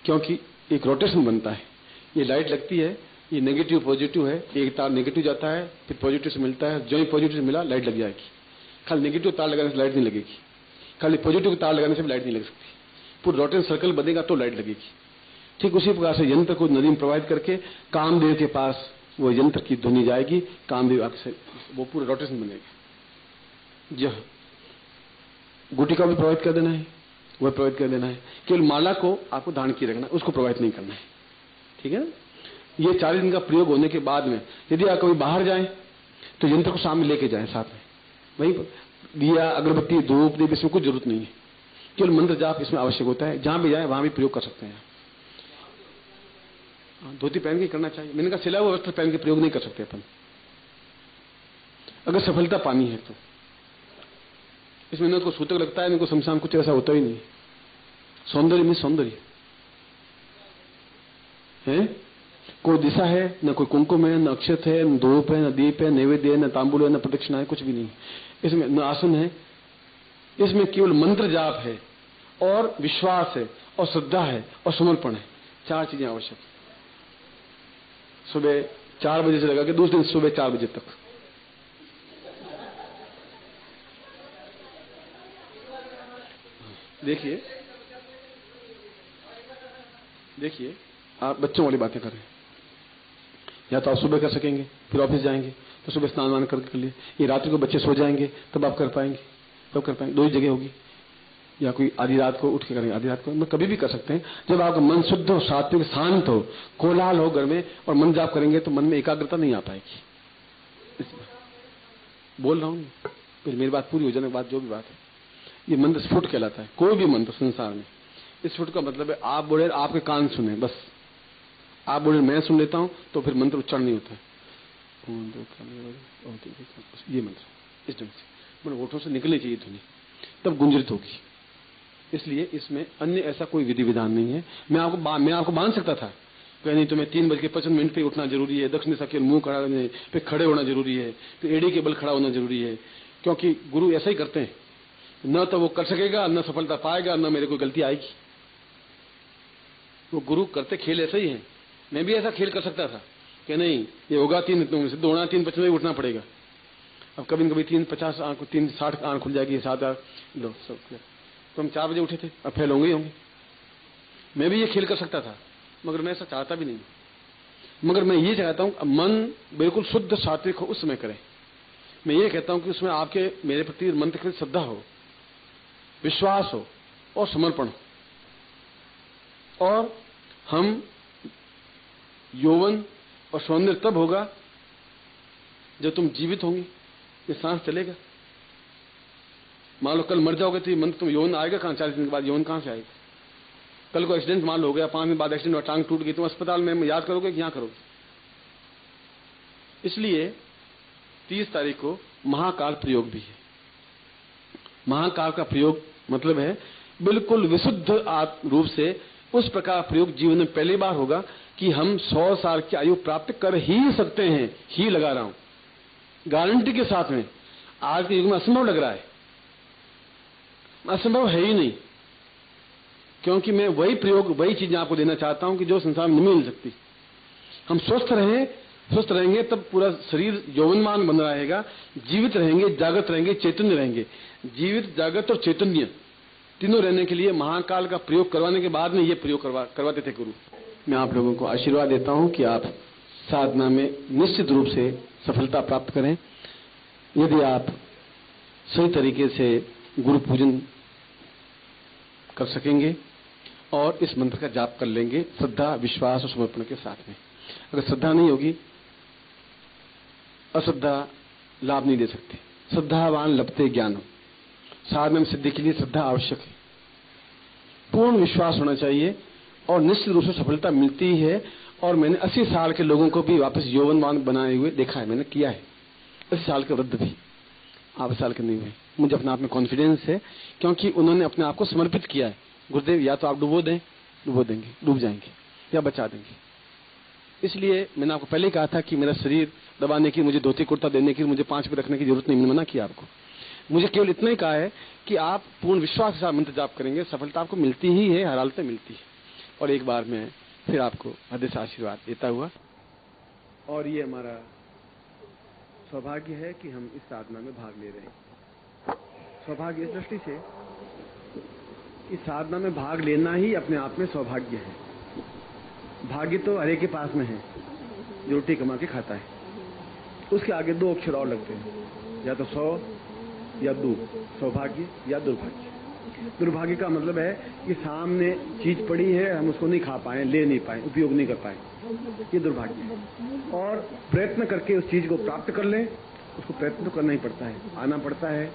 क्योंकि एक रोटेशन बनता है। ये लाइट लगती है, ये नेगेटिव पॉजिटिव है, एक तार नेगेटिव जाता है फिर पॉजिटिव से मिलता है, जो ही पॉजिटिव से मिला लाइट लग जाएगी। खाली नेगेटिव तार लगाने से लाइट नहीं लगेगी, खाली पॉजिटिव तार लगाने से भी लाइट नहीं लग सकती। पूरा रोटेशन सर्कल बनेगा तो लाइट लगेगी। ठीक उसी प्रकार से यंत्र को नदी में प्रवाहित करके कामदेव के पास वो यंत्र की ध्वनि जाएगी, कामदेव आपसे वो पूरा रोटेशन बनेगा। यह गुटिका भी प्रवाहित कर देना है, वह प्रवाहित कर देना है। केवल माला को आपको धारण किए रखना है, उसको प्रवाहित नहीं करना है। ठीक है। ये 40 दिन का प्रयोग होने के बाद में यदि आप कभी बाहर जाएं तो यंत्र को सामने लेके जाएं, साथ में वही दिया अगरबत्ती धूप दीप इसमें कुछ जरूरत नहीं है, केवल मंत्र जाप इसमें आवश्यक होता है। जहां भी जाए वहां भी प्रयोग कर सकते हैं। धोती पहन के करना चाहिए। मैंने कहा सिला हुआ वस्त्र पहन के प्रयोग नहीं कर सकते अपन, अगर सफलता पानी है तो। इसमें न को सूतक लगता है, न को शमशान, कुछ ऐसा होता ही नहीं। सौंदर्य में सौंदर्य है, कोई दिशा है, न कोई कुमकुम है, न अक्षत है, न धूप है, न दीप है, नैवेद्य है, न तांबुल है, न प्रदक्षिणा है, कुछ भी नहीं। इसमें न आसन है, इसमें केवल मंत्र जाप है और विश्वास है और श्रद्धा है और समर्पण है। 4 चीजें आवश्यक। सुबह 4 बजे से लगा के दूसरे दिन सुबह 4 बजे तक। देखिए देखिए आप बच्चों वाली बातें करें। या तो आप सुबह कर सकेंगे, फिर ऑफिस जाएंगे तो सुबह स्नान वान करके कर लिए। ये रात्रि को बच्चे सो जाएंगे तब आप कर पाएंगे, तब कर पाएंगे। दो ही जगह होगी। या कोई आधी रात को उठ के करेंगे, आधी रात को मैं कभी भी कर सकते हैं। जब आपका मन शुद्ध हो, सात्विक, शांत हो, कोलाहल हो घर में और मन जाप करेंगे तो मन में एकाग्रता नहीं आ पाएगी। बोल रहा हूं, फिर मेरी बात पूरी हो जाने के बाद जो भी बात है, ये मंत्र स्फुट कहलाता है। कोई भी मंत्र संसार में, इस स्फुट का मतलब है आप बोले आपके कान सुने, बस आप बोले मैं सुन लेता हूं तो फिर मंत्र उच्चारण नहीं होता है। ये मंत्र इस ढंग से मतलब होठों से निकलनी चाहिए ध्वनि, तब गुंजरित होगी। इसलिए इसमें अन्य ऐसा कोई विधि विधान नहीं है। मैं आपको बांध सकता था कि नहीं तुम्हें 3:55 पे उठना जरूरी है, दक्षिण दिशा के मुंह खड़ा करने पे खड़े होना जरूरी है, फिर एड़ी के बल खड़ा होना जरूरी है, क्योंकि गुरु ऐसा ही करते हैं। न तो वो कर सकेगा, न सफलता पाएगा, न मेरे कोई गलती आएगी। वो गुरु करते खेल ऐसा ही है। मैं भी ऐसा खेल कर सकता था कि नहीं ये होगा 3:55 होना, 3:55 में उठना पड़ेगा। अब कभी कभी 3:50 आंख, 3:60 आंख खुल जाएगी, 7 लो सब। तो हम 4 बजे उठे थे, अब फेल होंगे ही होंगे। मैं भी ये खेल कर सकता था, मगर मैं ऐसा चाहता भी नहीं। मगर मैं ये चाहता हूं मन बिल्कुल शुद्ध सात्विक हो, उस समय करें। मैं ये कहता हूं कि उसमें आपके मेरे प्रति मंत्र के श्रद्धा हो, विश्वास हो और समर्पण हो। और हम यौवन और सौंदर्य तब होगा जब तुम जीवित होंगे, ये सांस चलेगा। मान लो कल मर जाओगे तो ये मंत्र तुम यौवन आएगा कहां? 40 दिन के बाद यौवन कहां से आएगा? कल को एक्सीडेंट मान लो हो गया, 5 दिन बाद एक्सीडेंट हुआ, टांग टूट गई, तुम अस्पताल में याद करोगे कि यहां करोगे? इसलिए 30 तारीख को महाकाल प्रयोग भी है। महाकाल का प्रयोग मतलब है बिल्कुल विशुद्ध रूप से उस प्रकार प्रयोग जीवन में पहली बार होगा कि हम 100 साल की आयु प्राप्त कर ही सकते हैं। ही लगा रहा हूं गारंटी के साथ में। आज के युग में असंभव लग रहा है, असंभव है ही नहीं, क्योंकि मैं वही प्रयोग, वही चीजें आपको देना चाहता हूं कि जो संसार में नहीं मिल सकती। हम स्वस्थ रहेंगे तब पूरा शरीर यौवनमान बन रहेगा, जीवित रहेंगे, जागृत रहेंगे, चैतन्य रहेंगे। जीवित, जागृत और चैतन्य तीनों रहने के लिए महाकाल का प्रयोग करवाने के बाद में ये प्रयोग करवाते थे गुरु। मैं आप लोगों को आशीर्वाद देता हूं कि आप साधना में निश्चित रूप से सफलता प्राप्त करें। यदि आप सही तरीके से गुरु पूजन कर सकेंगे और इस मंत्र का जाप कर लेंगे श्रद्धा, विश्वास और समर्पण के साथ में। अगर श्रद्धा नहीं होगी, अश्रद्धा लाभ नहीं दे सकती। श्रद्धावान लभते ज्ञान। साधना में सिद्धि के लिए श्रद्धा आवश्यक है, पूर्ण विश्वास होना चाहिए और निश्चित रूप से सफलता मिलती ही है। और मैंने 80 साल के लोगों को भी वापस यौवनवान बनाए हुए देखा है, मैंने किया है। 80 साल के वृद्ध भी, आप 80 साल के नहीं हुए। मुझे अपने आप में कॉन्फिडेंस है, क्योंकि उन्होंने अपने आप को समर्पित किया है। गुरुदेव या तो आप डुबो देंगे, डूब जाएंगे, या बचा देंगे। इसलिए मैंने आपको पहले ही कहा था कि मेरा शरीर दबाने की, मुझे धोती कुर्ता देने की, मुझे 5 पे रखने की जरूरत नहीं। मैंने मना किया आपको। मुझे केवल इतना ही कहा है कि आप पूर्ण विश्वास के साथ मंत्र जाप करेंगे, सफलता आपको मिलती ही है, हर हालत में मिलती है। और एक बार मैं फिर आपको हृदय से आशीर्वाद देता हुआ, और ये हमारा सौभाग्य है कि हम इस साधना में भाग ले रहे हैं। सौभाग्य इस दृष्टि से कि साधना में भाग लेना ही अपने आप में सौभाग्य है। भाग्य तो हरे के पास में है जो रोटी कमा के खाता है। उसके आगे 2 अक्षर और लगते हैं, या तो 100 या 2, सौभाग्य या दुर्भाग्य। दुर्भाग्य का मतलब है कि सामने चीज पड़ी है, हम उसको नहीं खा पाए, ले नहीं पाए, उपयोग नहीं कर पाए, ये दुर्भाग्य है। और प्रयत्न करके उस चीज को प्राप्त कर लें, उसको प्रयत्न तो करना ही पड़ता है, आना पड़ता है,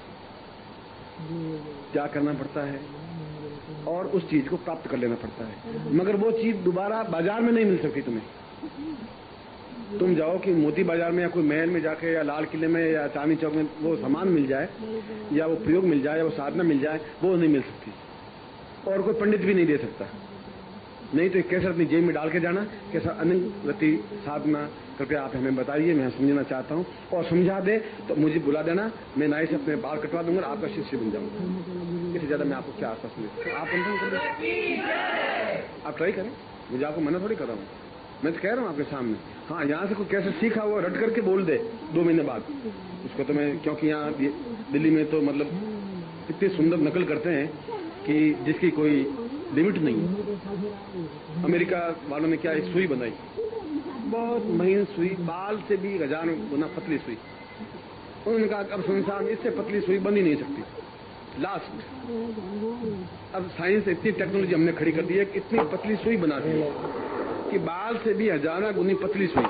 क्या करना पड़ता है और उस चीज को प्राप्त कर लेना पड़ता है। मगर वो चीज दोबारा बाजार में नहीं मिल सकती तुम्हें। तुम जाओ कि मोती बाजार में या कोई महल में जाके या लाल किले में या चांदनी चौक में वो सामान मिल जाए, या वो प्रयोग मिल जाए, या वो साधना मिल जाए, वो नहीं मिल सकती। और कोई पंडित भी नहीं दे सकता। नहीं तो कैसे अपनी जेब में डाल के जाना, कैसा अनंगति साधना, कृपया आप हमें बताइए, मैं समझना चाहता हूँ। और समझा दे तो मुझे बुला देना, मैं नाई से अपने बाल कटवा दूंगा, आपका शिष्य बन जाऊंगा। इससे ज्यादा मैं आपको क्या आश्वासन देता हूँ। आप ट्राई करें, मुझे आपको मना थोड़ी कर रहा हूँ, मैं तो कह रहा हूँ आपके सामने। हाँ, यहाँ से कोई कैसे सीखा वो रट करके बोल दे 2 महीने बाद उसको तो मैं, क्योंकि यहाँ दिल्ली में तो मतलब इतनी सुंदर नकल करते हैं कि जिसकी कोई लिमिट नहीं है। अमेरिका वालों ने क्या एक सुई बनाई, बहुत महीन सुई, बाल से भी 1000 गुना पतली सुई। उन्होंने कहा अब संसार में इससे पतली सुई बन ही नहीं सकती, लास्ट। अब साइंस इतनी टेक्नोलॉजी हमने खड़ी कर दी है कि इतनी पतली सुई बना दी है कि बाल से भी 1000 गुनी पतली सुई।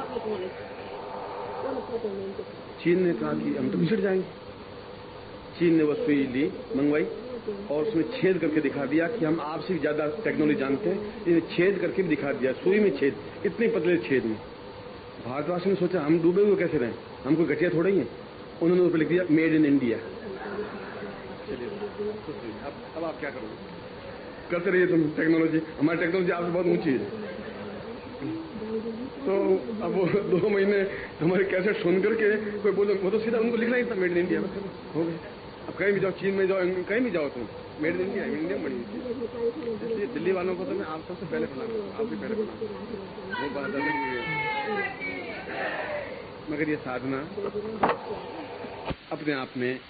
चीन ने कहा कि हम तो पिछड़ जाएंगे। चीन ने वो सुई ली, मंगवाई और उसमें छेद करके दिखा दिया कि हम आपसे भी ज्यादा टेक्नोलॉजी जानते हैं। इन्हें छेद करके भी दिखा दिया, सुई में छेद, इतने पतले छेद में। भारतवासी ने सोचा हम डूबे हुए कैसे रहे, हम कोई घटिया थोड़े ही हैं। उन्होंने ऊपर लिख दिया मेड इन इंडिया। चलिए अब आप क्या करोगे? करते रहिए तुम टेक्नोलॉजी, हमारी टेक्नोलॉजी आपसे बहुत ऊंची है। तो अब वो 2 महीने हमारे कैसेट सुन करके कोई बोलो, वो तो सीधा उनको लिखना ही था मेड इन इंडिया, बस हो गए। अब कहीं भी जाओ, चीन में जाओ, कहीं भी जाओ, तुम मेड इन इंडिया, इंडिया बनी थी। इसलिए दिल्ली वालों को तो मैं आप सबसे पहले प्रणाम, आप भी पहले प्रणाम, वो बात अलग हुई है। मगर ये साधना अपने आप में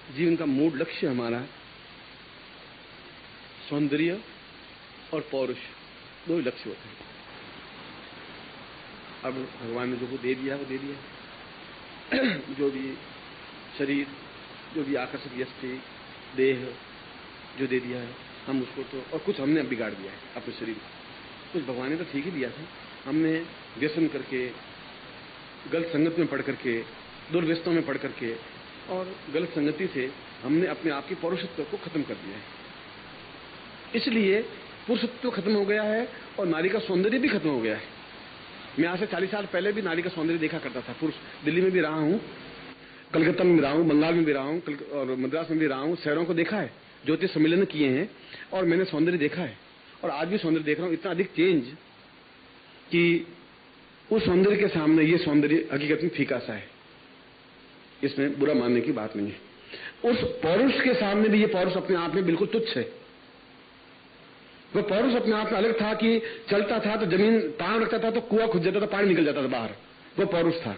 जीवन का मूल लक्ष्य हमारा सौंदर्य और पौरुष, 2 ही लक्ष्य होते हैं। अब भगवान ने जो को दे दिया वो दे दिया। जो भी शरीर, जो भी आकर्षक यष्टि, देह जो दे दिया है, हम उसको तो, और कुछ हमने बिगाड़ दिया है अपने शरीर को। कुछ भगवान ने तो ठीक ही दिया था, हमने व्यसन करके, गलत संगत में पढ़ करके, दुर्व्यसनों में पढ़ करके और गलत संगति से हमने अपने आप की पौरुषत्व को खत्म कर दिया है। इसलिए पुरुषत्व खत्म हो गया है और नारी का सौंदर्य भी खत्म हो गया है। मैं आज से 40 साल पहले भी नारी का सौंदर्य देखा करता था। पुरुष, दिल्ली में भी रहा हूं, कलकत्ता में भी रहा हूं, बंगाल में भी रहा हूं और मद्रास में भी रहा हूं, शहरों को देखा है, ज्योतिष सम्मेलन किए हैं और मैंने सौंदर्य देखा है और आज भी सौंदर्य देख रहा हूं। इतना अधिक चेंज कि उस सौंदर्य के सामने ये सौंदर्य हकीकत में फीका सा है। इसमें बुरा मानने की बात नहीं है। उस पौरुष के सामने भी ये पौरुष अपने आप में बिल्कुल तुच्छ है। वो पौरुष अपने आप में अलग था कि चलता था तो जमीन पांव रखता था तो कुआं खुद जाता था, पानी निकल जाता था बाहर, वो पौरुष था।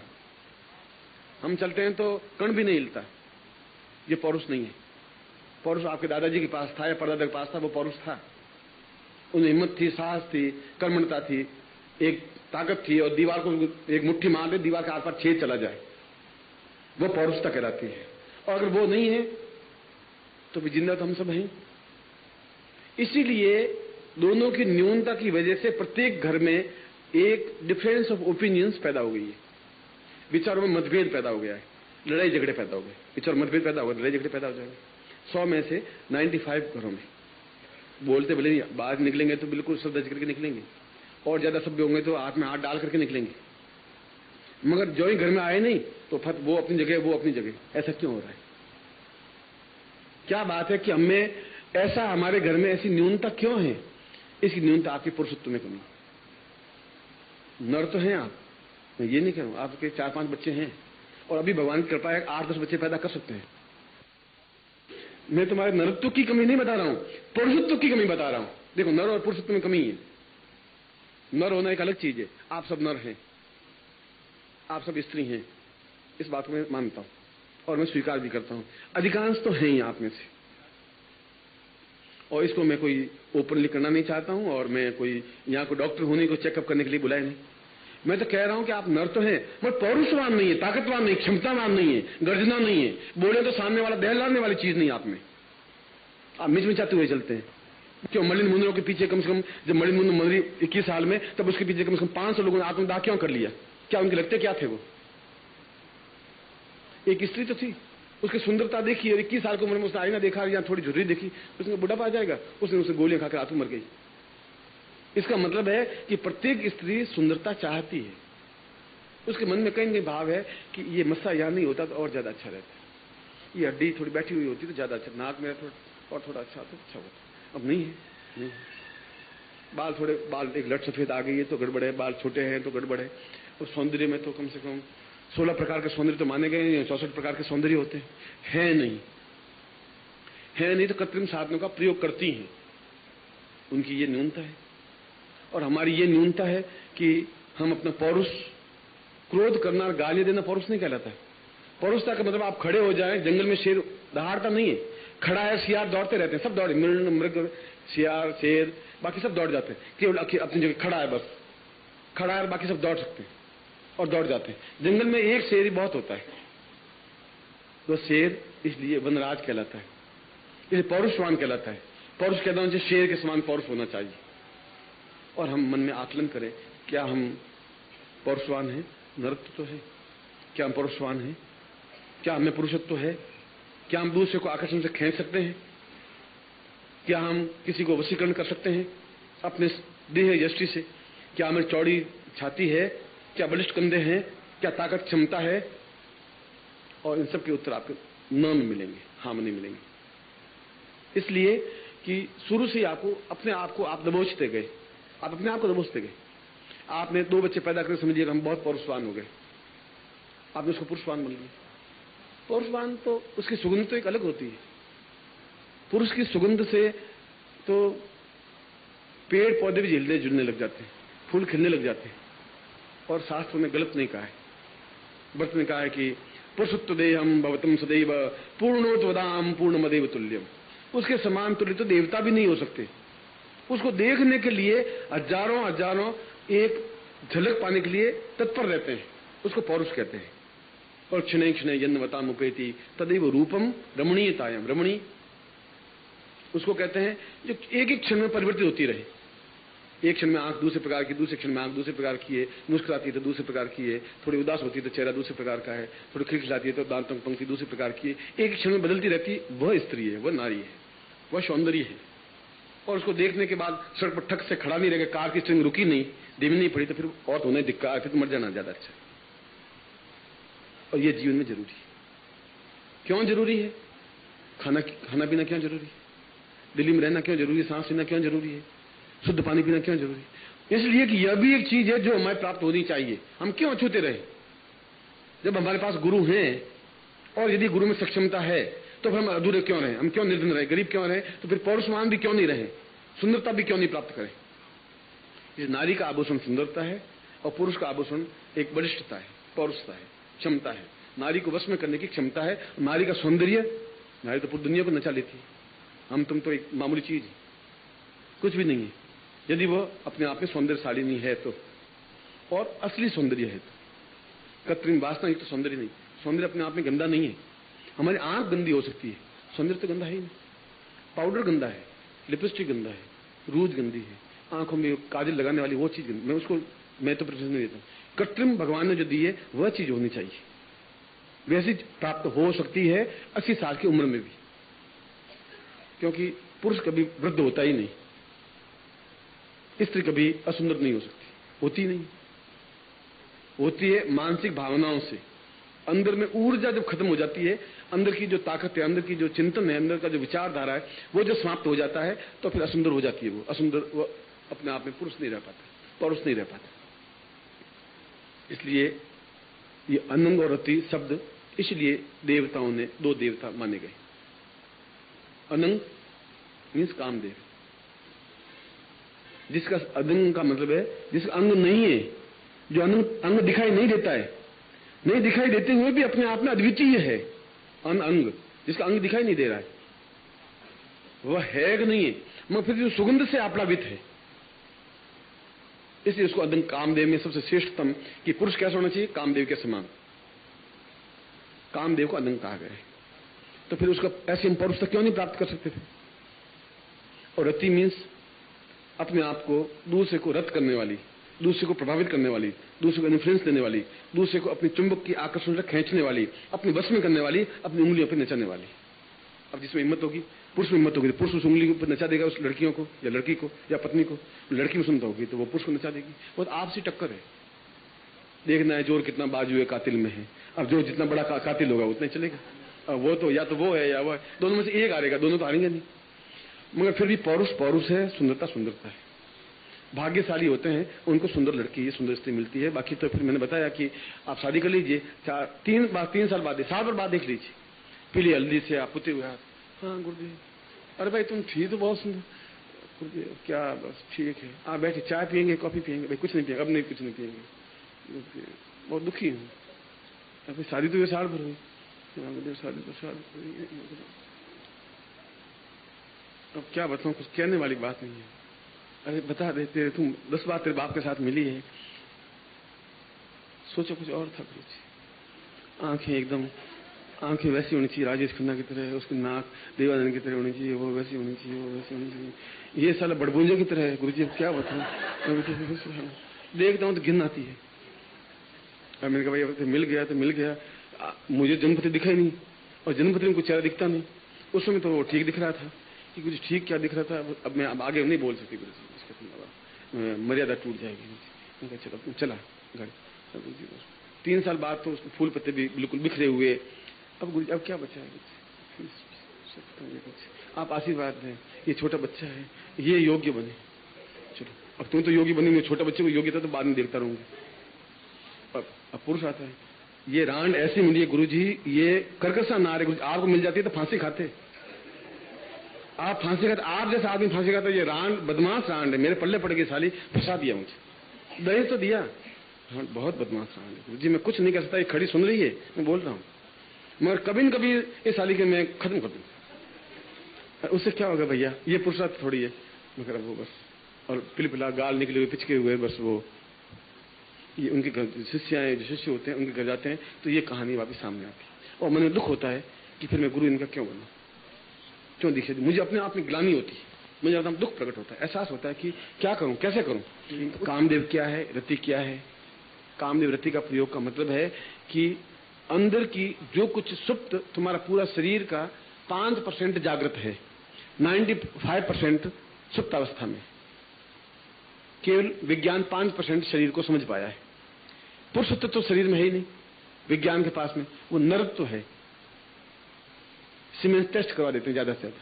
हम चलते हैं तो कण भी नहीं हिलता, ये पौरुष नहीं है। पौरुष आपके दादाजी के पास था या परदादा के पास था, वो पौरुष था। उन्हें हिम्मत थी, साहस थी, कर्मणता थी, एक ताकत थी और दीवार को एक मुट्ठी मार दे, दीवार के आस पास छेद चला जाए, वो पौरुषता कहलाती है। और अगर वो नहीं है तो भी जिंदा तो हम सब हैं। इसीलिए दोनों की न्यूनता की वजह से प्रत्येक घर में एक डिफरेंस ऑफ ओपिनियंस पैदा हो गई है, विचारों में मतभेद पैदा हो गया है, लड़ाई झगड़े पैदा हो गए, विचार मतभेद पैदा हो गए, लड़ाई झगड़े पैदा हो जाएंगे। 100 में से 95 घरों में बोलते भले नहीं, बाहर निकलेंगे तो बिल्कुल श्रद्धा करके निकलेंगे और ज्यादा सभ्य होंगे तो हाथ में हाथ डाल करके निकलेंगे, मगर जो ही घर में आए नहीं तो फट वो अपनी जगह, वो अपनी जगह। ऐसा क्यों हो रहा है? क्या बात है कि हमें ऐसा, हमारे घर में ऐसी न्यूनता क्यों है? इसकी न्यूनता आपके पुरुषत्व में कमी। नर तो हैं आप, मैं ये नहीं कह रहा हूं, आपके 4-5 बच्चे हैं और अभी भगवान की कृपा है 8-10 बच्चे पैदा कर सकते हैं। मैं तुम्हारे नरत्व की कमी नहीं बता रहा हूं, पुरुषत्व की कमी बता रहा हूं। देखो, नर और पुरुषत्व में कमी है। नर होना एक अलग चीज है, आप सब नर हैं, आप सब स्त्री हैं, इस बात को मैं मानता हूं और मैं स्वीकार भी करता हूं। अधिकांश तो हैं ही आप में से, और इसको मैं कोई ओपनली करना नहीं चाहता हूं और मैं कोई यहां को डॉक्टर होने को चेकअप करने के लिए बुलाया नहीं। मैं तो कह रहा हूं कि आप नर तो हैं मगर पौरुषवान नहीं है, ताकतवान नहीं, क्षमतावान नहीं है, गर्जना नहीं है, बोले तो सामने वाला दहलाने वाली चीज नहीं आप में। आप मिचमिचाते हुए चलते हैं। क्यों? मलिन मुंदरों के पीछे कम से कम, जब मलिन मुंदर मरी 21 साल में, तब उसके पीछे कम से कम 500 लोगों ने आत्मदाह क्यों कर लिया? क्या उनके लगते क्या थे? वो एक स्त्री तो थी, उसकी सुंदरता देखी और 21 साल की उम्र में उसने आईना देखा या थोड़ी झुर्री देखी, उसने बुढ़ापा आ जाएगा, उसने उसे गोलियां खाकर आत्म मर गई। इसका मतलब है कि प्रत्येक स्त्री सुंदरता चाहती है, उसके मन में कहीं न कहीं भाव है कि ये मस्सा यहां नहीं होता तो और ज्यादा अच्छा रहता, ये हड्डी थोड़ी बैठी हुई होती तो ज्यादा अच्छा, नाक मेरा थोड़ा अच्छा तो अच्छा होता। अब नहीं है, नहीं। बाल एक लट सफेद आ गई है तो गड़बड़ है, बाल छोटे हैं तो गड़बड़ है। और सौंदर्य में तो कम से कम 16 प्रकार के सौंदर्य तो माने गए, 64 प्रकार के सौंदर्य होते हैं नहीं तो कृत्रिम साधनों का प्रयोग करती हैं। उनकी ये न्यूनता है और हमारी ये न्यूनता है कि हम अपना पौरुष, क्रोध करना और गाली देना पौरुष नहीं कहलाता है। पौरुषता का मतलब आप खड़े हो जाए, जंगल में शेर दहाड़ता नहीं है, खड़ा है, सियार दौड़ते रहते हैं, सब दौड़े, मृग सियार, शेर, बाकी सब दौड़ जाते हैं, केवल अपनी जगह खड़ा है, बस खड़ा है, बाकी सब दौड़ सकते हैं और दौड़ जाते हैं। जंगल में एक शेर ही बहुत होता है, तो शेर इसलिए वनराज कहलाता है, इसलिए पौरुषवान कहलाता है। पौरुष कहता हूं, शेर के समान पौरुष होना चाहिए। और हम मन में आकलन करें, क्या हम पौरुषवान हैं? नरत्व तो है, क्या हम पौरुषवान हैं? क्या हमें पुरुषत्व है? क्या हम दूसरे को आकर्षण से खींच सकते हैं? क्या हम किसी को वशीकरण कर सकते हैं अपने देह यष्टि से? क्या हमें चौड़ी छाती है? क्या बलिष्ठ कंधे हैं? क्या ताकत क्षमता है? और इन सब के उत्तर आपके न में मिलेंगे, हाँ में नहीं मिलेंगे। इसलिए कि शुरू से आपको अपने आप को आप दबोचते गए, आप अपने आप को दबोचते गए। आपने 2 बच्चे पैदा करके समझिए हम बहुत पौरुषवान हो गए, आपने उसको पुरुषवान बन लिया। पौरुषवान तो उसकी सुगंध तो एक अलग होती है। पुरुष की सुगंध से तो पेड़ पौधे भी झिलने जुलने लग जाते हैं, फूल खिलने लग जाते हैं। और शास्त्रों में गलत नहीं कहा है, व्रत ने कहा है कि पुरुषत्व देहम भवतम सदैव पूर्णोत्वदाम पूर्णमदेव तुल्यम। उसके समान तुल्य तो देवता भी नहीं हो सकते। उसको देखने के लिए हजारों हजारों एक झलक पाने के लिए तत्पर रहते हैं, उसको पौरुष कहते हैं। और क्षण क्षण जन्मता मुपेति तदैव रूपम रमणीयतायम। रमणी उसको कहते हैं जो एक एक क्षण में परिवर्तित होती रहे। एक क्षण में आंख दूसरे प्रकार की, दूसरे क्षण में आंख दूसरे प्रकार की है, मुस्कुराती है तो दूसरे प्रकार की है, थोड़ी उदास होती है तो चेहरा दूसरे प्रकार का है, थोड़ी खिलखिलाती है तो दांतों की पंक्ति दूसरे प्रकार की है। एक क्षण में बदलती रहती है। वह स्त्री है, वह नारी है, वह सौंदर्य है। और उसको देखने के बाद सड़क पर ठक से खड़ा नहीं रहेगा, कार की स्ट्रिंग रुकी नहीं, देवी नहीं पड़ी तो फिर और होने दिक्कत, फिर तो मर जाना ज्यादा अच्छा। और ये जीवन में जरूरी है। क्यों जरूरी है? खाना पीना क्यों जरूरी है? दिल्ली में रहना क्यों जरूरी है? सांस लेना क्यों जरूरी है? शुद्ध पानी पीना क्यों जरूरी है? इसलिए कि यह भी एक चीज है जो हमें प्राप्त होनी चाहिए। हम क्यों अछूते रहे? जब हमारे पास गुरु हैं और यदि गुरु में सक्षमता है तो फिर हम अधूरे क्यों रहे? हम क्यों निर्धन रहे, गरीब क्यों रहे? तो फिर पौरुषवान भी क्यों नहीं रहे, सुंदरता भी क्यों नहीं प्राप्त करें? इस नारी का आभूषण सुंदरता है और पुरुष का आभूषण एक बलिष्ठता है, पौरुषता है, क्षमता है। नारी को वश में करने की क्षमता है। नारी का सौंदर्य, नारी तो पूरी दुनिया को नचा लेती है। हम तुम तो एक मामूली चीज है, कुछ भी नहीं है यदि वह अपने आप में सौंदर्यशाली नहीं है तो, और असली सौंदर्य है तो। कृत्रिम वासना एक तो सौंदर्य नहीं। सौंदर्य अपने आप में गंदा नहीं है। हमारी आंख गंदी हो सकती है, सौंदर्य तो गंदा है ही नहीं। पाउडर गंदा है, लिपस्टिक गंदा है, रूज गंदी है, आंखों में काजल लगाने वाली वो चीज गंदी। मैं तो प्रश्न नहीं देता हूं। कृत्रिम भगवान ने जो दी है वह चीज होनी चाहिए। वैसी प्राप्त हो सकती है 80 साल की उम्र में भी, क्योंकि पुरुष कभी वृद्ध होता ही नहीं, स्त्री कभी असुंदर नहीं हो सकती, होती नहीं, होती है मानसिक भावनाओं से। अंदर में ऊर्जा जब खत्म हो जाती है, अंदर की जो ताकत है, अंदर की जो चिंतन है, अंदर का जो विचारधारा है, वो जब समाप्त हो जाता है तो फिर असुंदर हो जाती है। वो असुंदर, वो अपने आप में पुरुष नहीं रह पाता, पौरुष नहीं रह पाता। इसलिए ये अनंग और रति शब्द इसलिए देवताओं ने 2 देवता माने गए। अनंग मीन्स कामदेव, जिसका अनंग का मतलब है जिसका अंग नहीं है, जो अंग दिखाई नहीं देता है, नहीं दिखाई देते हुए भी अपने आप में अद्वितीय है। अंग जिसका अंग दिखाई नहीं दे रहा है वह है कि नहीं है, मगर फिर जो सुगंध से आप्लावित है, इसलिए उसको अदंग कामदेव में सबसे श्रेष्ठतम कि पुरुष कैसा होना चाहिए, कामदेव के समान। कामदेव को अदंग कहा गया है। तो फिर उसका ऐसे हम पौरुष क्यों नहीं प्राप्त कर सकते थे? और रति मीन्स अपने आप को दूसरे को रद्द करने वाली, दूसरे को प्रभावित करने वाली, दूसरे को इन्फ्लुएंस देने वाली, दूसरे को अपनी चुंबक की आकर्षण से खींचने वाली, अपनी बस में करने वाली, अपनी उंगलियों पर नचाने वाली। अब जिसमें हिम्मत होगी, पुरुष में हिम्मत होगी तो पुरुष उस उंगली पर नचा देगा उस लड़कियों को या लड़की को या पत्नी को। लड़की में सुनता होगी तो वो पुरुष को नचा देगी। वो तो आपसी टक्कर है। देखना है जोर कितना बाजू है कातिल में है। अब जो जितना बड़ा कातिल होगा उतना चलेगा। अब वो तो या तो वो है या वो है, दोनों में से एक हारेगा, दोनों तो हारेंगे नहीं। मगर फिर भी पौरुष पौरुष है, सुंदरता सुंदरता है। भाग्यशाली होते हैं उनको सुंदर लड़की, सुंदर स्त्री मिलती है। बाकी तो फिर मैंने बताया कि आप शादी कर लीजिए, 3 साल बाद, 7 बार बाद देख लीजिए, पीली हल्दी से आप पुते हुए, हाँ गुरुदेव, अरे भाई तुम थी तो बहुत सुंदर, गुरुदेव क्या बस ठीक है, आप बैठे चाय पियेंगे, कॉफी पियेंगे? भाई कुछ नहीं पियेंगे, अब नहीं, कुछ नहीं पियेंगे, बहुत दुखी हूँ। अभी शादी तो 1 साल भर हुई, शादी तो साल, अब क्या बताऊं, कुछ कहने वाली बात नहीं है। अरे बता देते, तुम 10 बार तेरे बाप के साथ मिली है, सोचो कुछ और था गुरु जी। आंखें एकदम, आंखें वैसी होनी चाहिए राजेश खन्ना की तरह, उसकी नाक देवानंद की तरह होनी चाहिए, वो वैसी होनी चाहिए, वो वैसी होनी चाहिए। ये साला बड़बूंजे की तरह है गुरु जी, अब क्या बताऊं। देखता हूं तो घिन आती है। अब मैंने कहा भाई अब मिल गया तो मिल गया। मुझे जन्मपति दिखा ही नहीं, और जन्मपति में कुछ चेहरा दिखता नहीं। उस समय तो वो ठीक दिख रहा था कि कुछ ठीक क्या दिख रहा था। अब मैं अब आगे नहीं बोल सकती गुरु जी, इसका मर्यादा टूट जाएगी। चलो चला घर। 3 साल बाद तो उसके फूल पत्ते भी बिल्कुल बिखरे हुए। अब गुरु जी अब क्या बचा है कुछ, आप आशीर्वाद दें। ये छोटा बच्चा है, ये योग्य बने। चलो अब तुम तो योग्य बनी, मैं छोटा बच्चे को योग्यता तो बाद में देखता रहूंगा। अब पुरुष आता है, ये रांड ऐसी मिली है गुरु जी, ये करकसा नार है गुरु जी। आपको मिल जाती है तो फांसी खाते, आप फांसी खाते, आप जैसा आदमी फांसी खाता। ये रांड बदमाश रांड है, मेरे पल्ले पड़ गई साली, फंसा दिया मुझे, दहेज तो दिया। हाँ बहुत बदमाश रांड है गुरु जी, मैं कुछ नहीं कर सकता। ये खड़ी सुन रही है, मैं बोल रहा हूँ, मगर कभी न कभी इस साली के मैं खत्म कर दूंगा। उससे क्या होगा भैया, ये पुरुषार्थ थोड़ी है। मगर वो बस, और पिलपिला गाल निकले हुए पिचके हुए, बस वो ये उनके घर शिष्य जो शिष्य होते हैं उनके घर जाते हैं तो ये कहानी वापस सामने आती है। और मन में दुख होता है कि फिर मैं गुरु इनका क्यों बनूं, क्यों दीक्षा दी। मुझे अपने आप में ग्लानि होती है, मुझे एकदम दुख प्रकट होता है, एहसास होता है कि क्या करूं, कैसे करूं। कामदेव क्या है, रति क्या है। कामदेव रति का प्रयोग का मतलब है कि अंदर की जो कुछ सुप्त, तुम्हारा पूरा शरीर का 5% जागृत है, 95% सुप्त अवस्था में। केवल विज्ञान 5% शरीर को समझ पाया है। पुरुषत्व तो शरीर में है ही नहीं विज्ञान के पास में, वो नरत्व है। सीमेंस टेस्ट करवा देते हैं ज्यादा से ज्यादा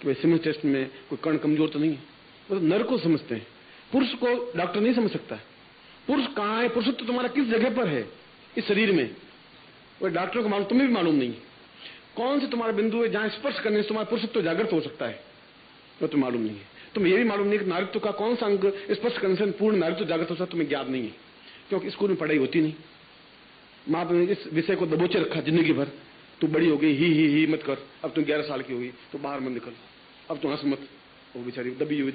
कि भाई सीमेंस टेस्ट में कोई कण कमजोर तो नहीं है, वो तो नर को समझते हैं। पुरुष को डॉक्टर नहीं समझ सकता। पुरुष कहां है, पुरुषत्व तुम्हारा किस जगह पर है इस शरीर में, वो डॉक्टर को मालूम, तुम्हें भी मालूम नहीं। कौन से तुम्हारा बिंदु है जहां स्पर्श करने से तुम्हारा पुरुषत्व जागृत हो सकता है, वो तो मालूम नहीं है। तुम्हें यह भी मालूम नहीं कि नारित्व का कौन सा अंग स्पर्श करने से पूर्ण नारित्व जागृत हो सकता, तुम्हें ज्ञात नहीं है, क्योंकि स्कूल में पढ़ाई होती नहीं। माँ बाप ने इस विषय को दबोचे रखा जिंदगी भर। तू बड़ी हो गई, ही मत कर, अब तुम 11 साल की होगी तो बाहर मत निकल, अब तू हंस मत। वो बेचारी दबी हुई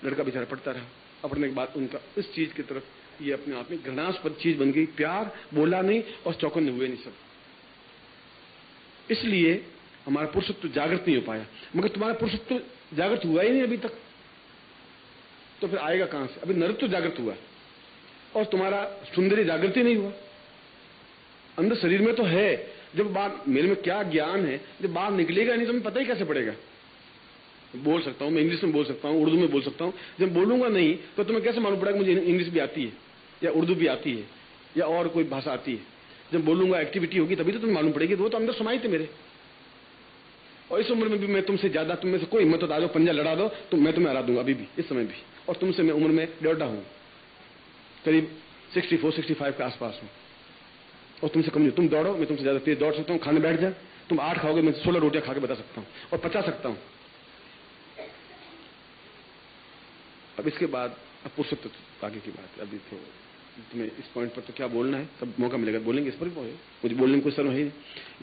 लड़का बेचारा पढ़ता रहा। अपने के बाद उनका इस चीज की तरफ ये अपने आप में घृणास्पद चीज बन गई। प्यार बोला नहीं और चौकन्ने हुए नहीं सब। इसलिए हमारा पुरुषत्व जागृत नहीं हो पाया। मगर तुम्हारा पुरुषत्व जागृत हुआ ही नहीं अभी तक, तो फिर आएगा कहां से। अभी नरत्व जागृत हुआ और तुम्हारा सुंदरी जागृति नहीं हुआ। अंदर शरीर में तो है, जब बात मेरे में क्या ज्ञान है, जब बाहर निकलेगा नहीं तो मैं पता ही कैसे पड़ेगा। बोल सकता हूं मैं, इंग्लिश में बोल सकता हूं, उर्दू में बोल सकता हूं, जब बोलूंगा नहीं तो तुम्हें कैसे मालूम पड़ेगा मुझे इंग्लिश भी आती है या उर्दू भी आती है या और कोई भाषा आती है। जब बोलूंगा एक्टिविटी होगी तभी तो तुम्हें मालूम पड़ेगी। वो तो अंदर समाई थे मेरे। और इस उम्र में भी मैं तुमसे ज्यादा, तुम में से कोई हिम्मत आ दो, पंजा लड़ा दो तो मैं तुम्हें हरा दूंगा अभी भी, इस समय भी। और तुमसे मैं उम्र में डेढ़ा हूं, करीब 64-65 के आसपास हूं, और तुमसे कम नहीं। तुम दौड़ो, मैं तुमसे ज्यादा तेज दौड़ सकता हूं। खाने बैठ जा, तुम 8 खाओगे, मैं 16 रोटियां खा के बता सकता हूं और पचा सकता हूं। अब इसके बाद अब पुरुषत्व आगे की बात है। अभी तो तुम्हें इस पॉइंट पर तो क्या बोलना है, तब मौका मिलेगा बोलेंगे। इस पर मुझे बोलने में कोई शर्म है नहीं।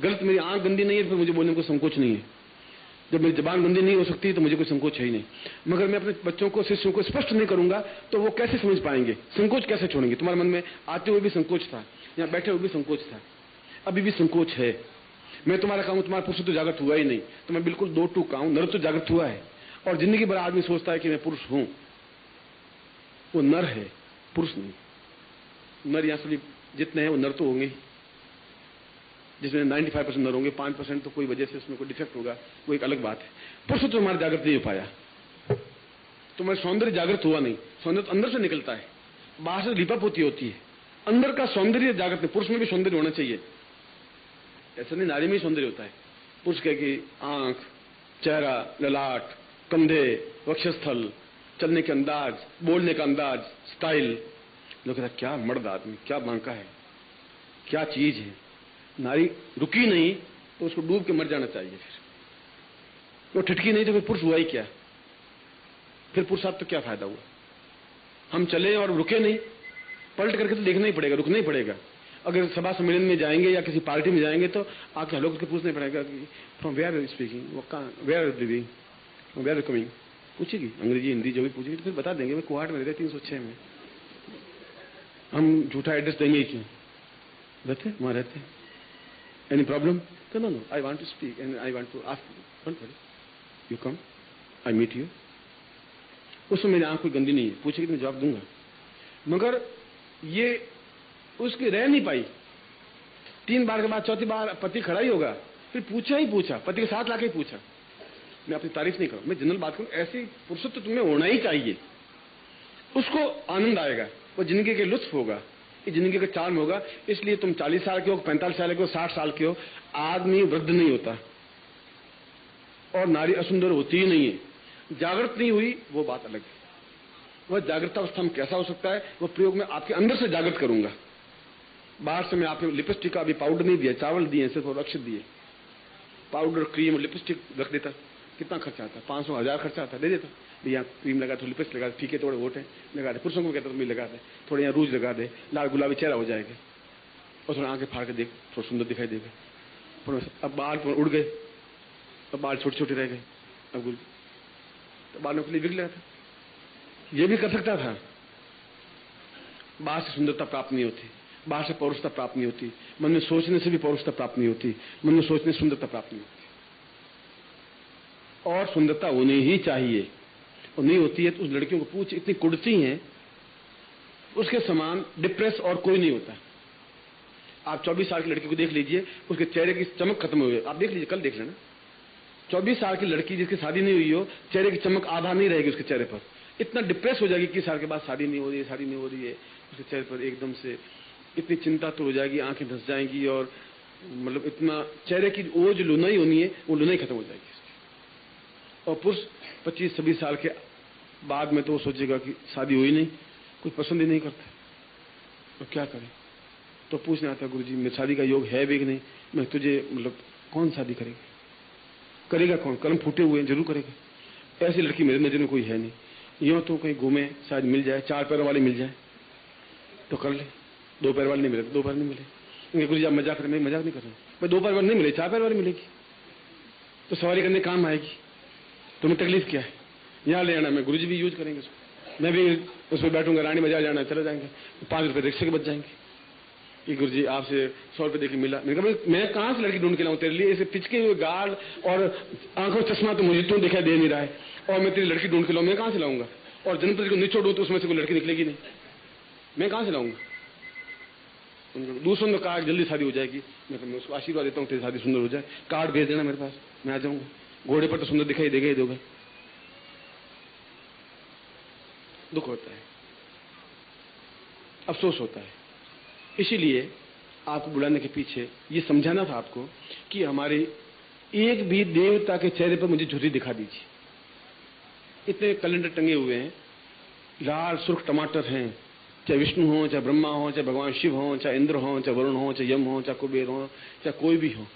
गलत, मेरी आंख गंदी नहीं है फिर मुझे बोलने में कोई संकोच नहीं है। जब मेरी जबान गंदी नहीं हो सकती तो मुझे कोई संकोच है ही नहीं। मगर मैं अपने बच्चों को, शिष्यों को स्पष्ट नहीं करूंगा तो वो कैसे समझ पाएंगे, संकोच कैसे छोड़ेंगे। तुम्हारे मन में आते हुए भी संकोच था, यहाँ बैठे हुए भी संकोच था, अभी भी संकोच है। मैं तुम्हारा कहूं तुम्हारा पुरुष तो जागृत हुआ ही नहीं, तो मैं बिल्कुल 2 टूक कहूं, नर तो जागृत हुआ है। और जिंदगी भर आदमी सोचता है कि मैं पुरुष हूं, वो नर है, पुरुष नहीं। नर यहाँ से जितने हैं वो नर तो होंगे, जिसमें 95% नर होंगे, 5% तो कोई वजह से उसमें कोई डिफेक्ट होगा, वो एक अलग बात है। पुरुष तो हमारा जागृत नहीं हो पाया, तुम्हारा सौंदर्य जागृत हुआ नहीं। सौंदर्य अंदर से निकलता है, बाहर से लिपापोती होती है, अंदर का सौंदर्य जागृत नहीं। पुरुष में भी सौंदर्य होना चाहिए, ऐसा नहीं नारी में ही सौंदर्य होता है। पुरुष कहे कि आंख, चेहरा, ललाट, कंधे, वक्षस्थल, चलने के अंदाज, बोलने का अंदाज, स्टाइल। लोग कहता क्या मर्द आदमी, क्या बांका है, क्या चीज है। नारी रुकी नहीं तो उसको डूब के मर जाना चाहिए। फिर वो ठिठकी नहीं तो फिर पुरुष हुआ ही क्या, फिर पुरुषार्थ तो क्या फायदा हुआ। हम चले और रुके नहीं, पलट करके तो देखना ही पड़ेगा, रुकना ही पड़ेगा। अगर सभा सम्मेलन में जाएंगे या किसी पार्टी में जाएंगे तो आके लोग उसके पूछने पड़ेगा कि फ्रॉम वेयर आर स्पीकिंग, वो कहाँ, where are living, where are coming, पूछेगी अंग्रेजी हिंदी जो भी पूछेगी तो फिर बता देंगे मैं कुहाट में रहते 306 में। हम झूठा एड्रेस देंगे ही क्यों, रहते वहां रहते। Any problem? तो no, I want to speak and I want to ask, don't worry, you come, I meet you. उसमें मेरी आंख कोई गंदी नहीं है, पूछेगी तो मैं जवाब दूंगा। मगर ये उसकी रह नहीं पाई, 3 बार के बाद चौथी बार पति खड़ा ही होगा, फिर पूछा ही पूछा, पति के साथ लाके ही पूछा। मैं अपनी तारीफ नहीं करूं, मैं जनरल बात करूं, ऐसी पुरुषत्व तुम्हें होना ही चाहिए। उसको आनंद आएगा, वो जिंदगी के लुत्फ होगा, ये जिंदगी का चार्म होगा। इसलिए तुम 40 साल के हो, 45 साल के हो, 60 साल के हो, आदमी वृद्ध नहीं होता और नारी असुंदर होती ही नहीं है। जागृत नहीं हुई वो बात अलग है। वह जागृत अवस्था में कैसा हो सकता है, वो प्रयोग में आपके अंदर से जागृत करूंगा। बाहर से मैं आपको लिपस्टिक का अभी पाउडर नहीं दिया, चावल दिए सिर्फ और अक्षत दिए। पाउडर, क्रीम और लिपस्टिक रख देता, कितना खर्चा आता? 500 1000 खर्चा आता, दे देता। यहाँ क्रीम लगा दे, लिपस्टिक लगा दे, ठीक है थोड़े वोट है लगा दे। पुरुषों को कहता तो मैं लगा दे, थोड़े यहाँ रूज लगा दे, लाल गुलाबी चेहरा हो जाएगा और थोड़ा आंखें फाड़ के देख, थोड़ा सुंदर दिखाई देगा। अब बाल उड़ गए, अब बाल छोटे छोटे रह गए, अब तो बालों के लिए बिक लगा था। ये भी कर सकता था। बाहर से सुंदरता प्राप्त नहीं होती, बाहर से पौरुषता प्राप्त नहीं होती, मन में सोचने से भी पौरुषता प्राप्त नहीं होती, मन में सोचने से सुंदरता प्राप्त नहीं होती। और सुंदरता होनी ही चाहिए, और नहीं होती है तो उस लड़कियों को पूछ, इतनी कुड़ती हैं, उसके समान डिप्रेस और कोई नहीं होता। आप 24 साल की लड़की को देख लीजिए, उसके चेहरे की चमक खत्म हो गई। आप देख लीजिए, कल देख लेना, 24 साल की लड़की जिसकी शादी नहीं हुई हो, चेहरे की चमक आधा नहीं रहेगी उसके चेहरे पर। इतना डिप्रेस हो जाएगी, 21 साल के बाद शादी नहीं हो रही है, शादी नहीं हो रही है, उसके चेहरे पर एकदम से इतनी चिंता तो हो जाएगी, आंखें धंस जाएंगी, और मतलब इतना चेहरे की वो जो लुनाई होनी है वो लुनाई खत्म हो जाएगी। और पुरुष 25-26 साल के बाद में तो वो सोचेगा कि शादी हुई नहीं, कुछ पसंद ही नहीं करता, तो क्या करें? तो पूछने आता, गुरुजी मेरे शादी का योग है भी कि नहीं? मैं तुझे मतलब कौन शादी करेगा? करेगा कौन? कलम फूटे हुए हैं, जरूर करेगा। ऐसी लड़की मेरे नजर में कोई है नहीं। यूं तो कहीं घूमे, शायद मिल जाए, 4 पैर वाली मिल जाए तो कर ले। 2 पैर वाली नहीं मिले तो 2 पैर नहीं मिले। गुरुजी आप मजाक करें, मैं मजाक नहीं कर रहा हूं। मैं 2 पैर वाली नहीं मिले, 4 पैर वाली मिलेगी तो सवारी करने काम आएगी। तुम्हें तकलीफ क्या है? यहाँ ले आना, मैं गुरुजी भी यूज करेंगे उसको, मैं भी उसमें बैठूंगा, रानी बाजार जाना, चले जाएंगे, 5 रुपए रिक्शे के बच जाएंगे। कि गुरुजी आपसे 100 रुपए देके मिला। मैंने कहा मैं कहां से लड़की ढूंढ के लाऊं तेरे लिए? ऐसे पिचके हुए गाल और आंखों चश्मा तो मुझे तो दिखाई दे नहीं रहा है, और मैं तेरी लड़की ढूंढ के लाऊं, मैं कहां से लाऊंगा? और जनपद को निचोड़ू तो उसमें से कोई लड़की निकलेगी नहीं, मैं कहां से लाऊंगा? दूसरों ने कहा जल्दी शादी हो जाएगी, मैं उसको आशीर्वाद देता हूँ तेरी शादी सुंदर हो जाए, कार्ड भेज देना मेरे पास, मैं आ जाऊंगा। घोड़े पर तो सुंदर दिखाई देगा ही देगा। दुख होता है, अफसोस होता है। इसीलिए आपको बुलाने के पीछे ये समझाना था आपको कि हमारे एक भी देवता के चेहरे पर मुझे झुर्री दिखा दीजिए। इतने कैलेंडर टंगे हुए हैं, लाल सुर्ख टमाटर हैं, चाहे विष्णु हो, चाहे ब्रह्मा हो, चाहे भगवान शिव हो, चाहे इंद्र हो, चाहे वरुण हो, चाहे यम हो, चाहे कुबेर हो, चाहे कोई भी हो,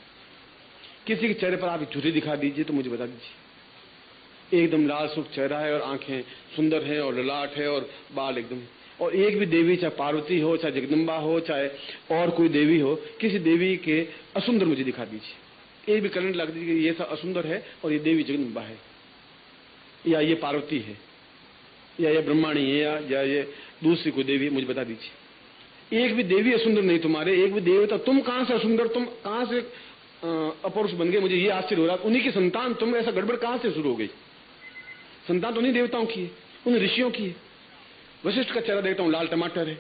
किसी के चेहरे पर आप झुर्री दिखा दीजिए तो मुझे बता दीजिए। एकदम लाल सुर्ख चेहरा है और आंखें सुंदर है और ललाट है और बाल एकदम। और एक भी देवी, चाहे पार्वती हो, चाहे जगदम्बा हो, चाहे और कोई देवी हो, किसी देवी के असुंदर मुझे दिखा दीजिए। एक भी कैलेंडर लगा दीजिए ये सब असुंदर है और ये देवी जगदम्बा है, या ये पार्वती है, या ये ब्रह्माणी है, या ये दूसरी कोई देवी है, मुझे बता दीजिए। एक भी देवी असुंदर नहीं तुम्हारे, एक भी देवता। तुम कहां से असुंदर, तुम कहां से अपरुष बन गए? मुझे ये आश्चर्य हो रहा है। उन्हीं की संतान तुम, ऐसा गड़बड़ कहां से शुरू हो गई? संतान तो उन्हीं देवताओं की है, उन ऋषियों की है। वशिष्ठ का चेहरा देखता हूं लाल टमाटर है,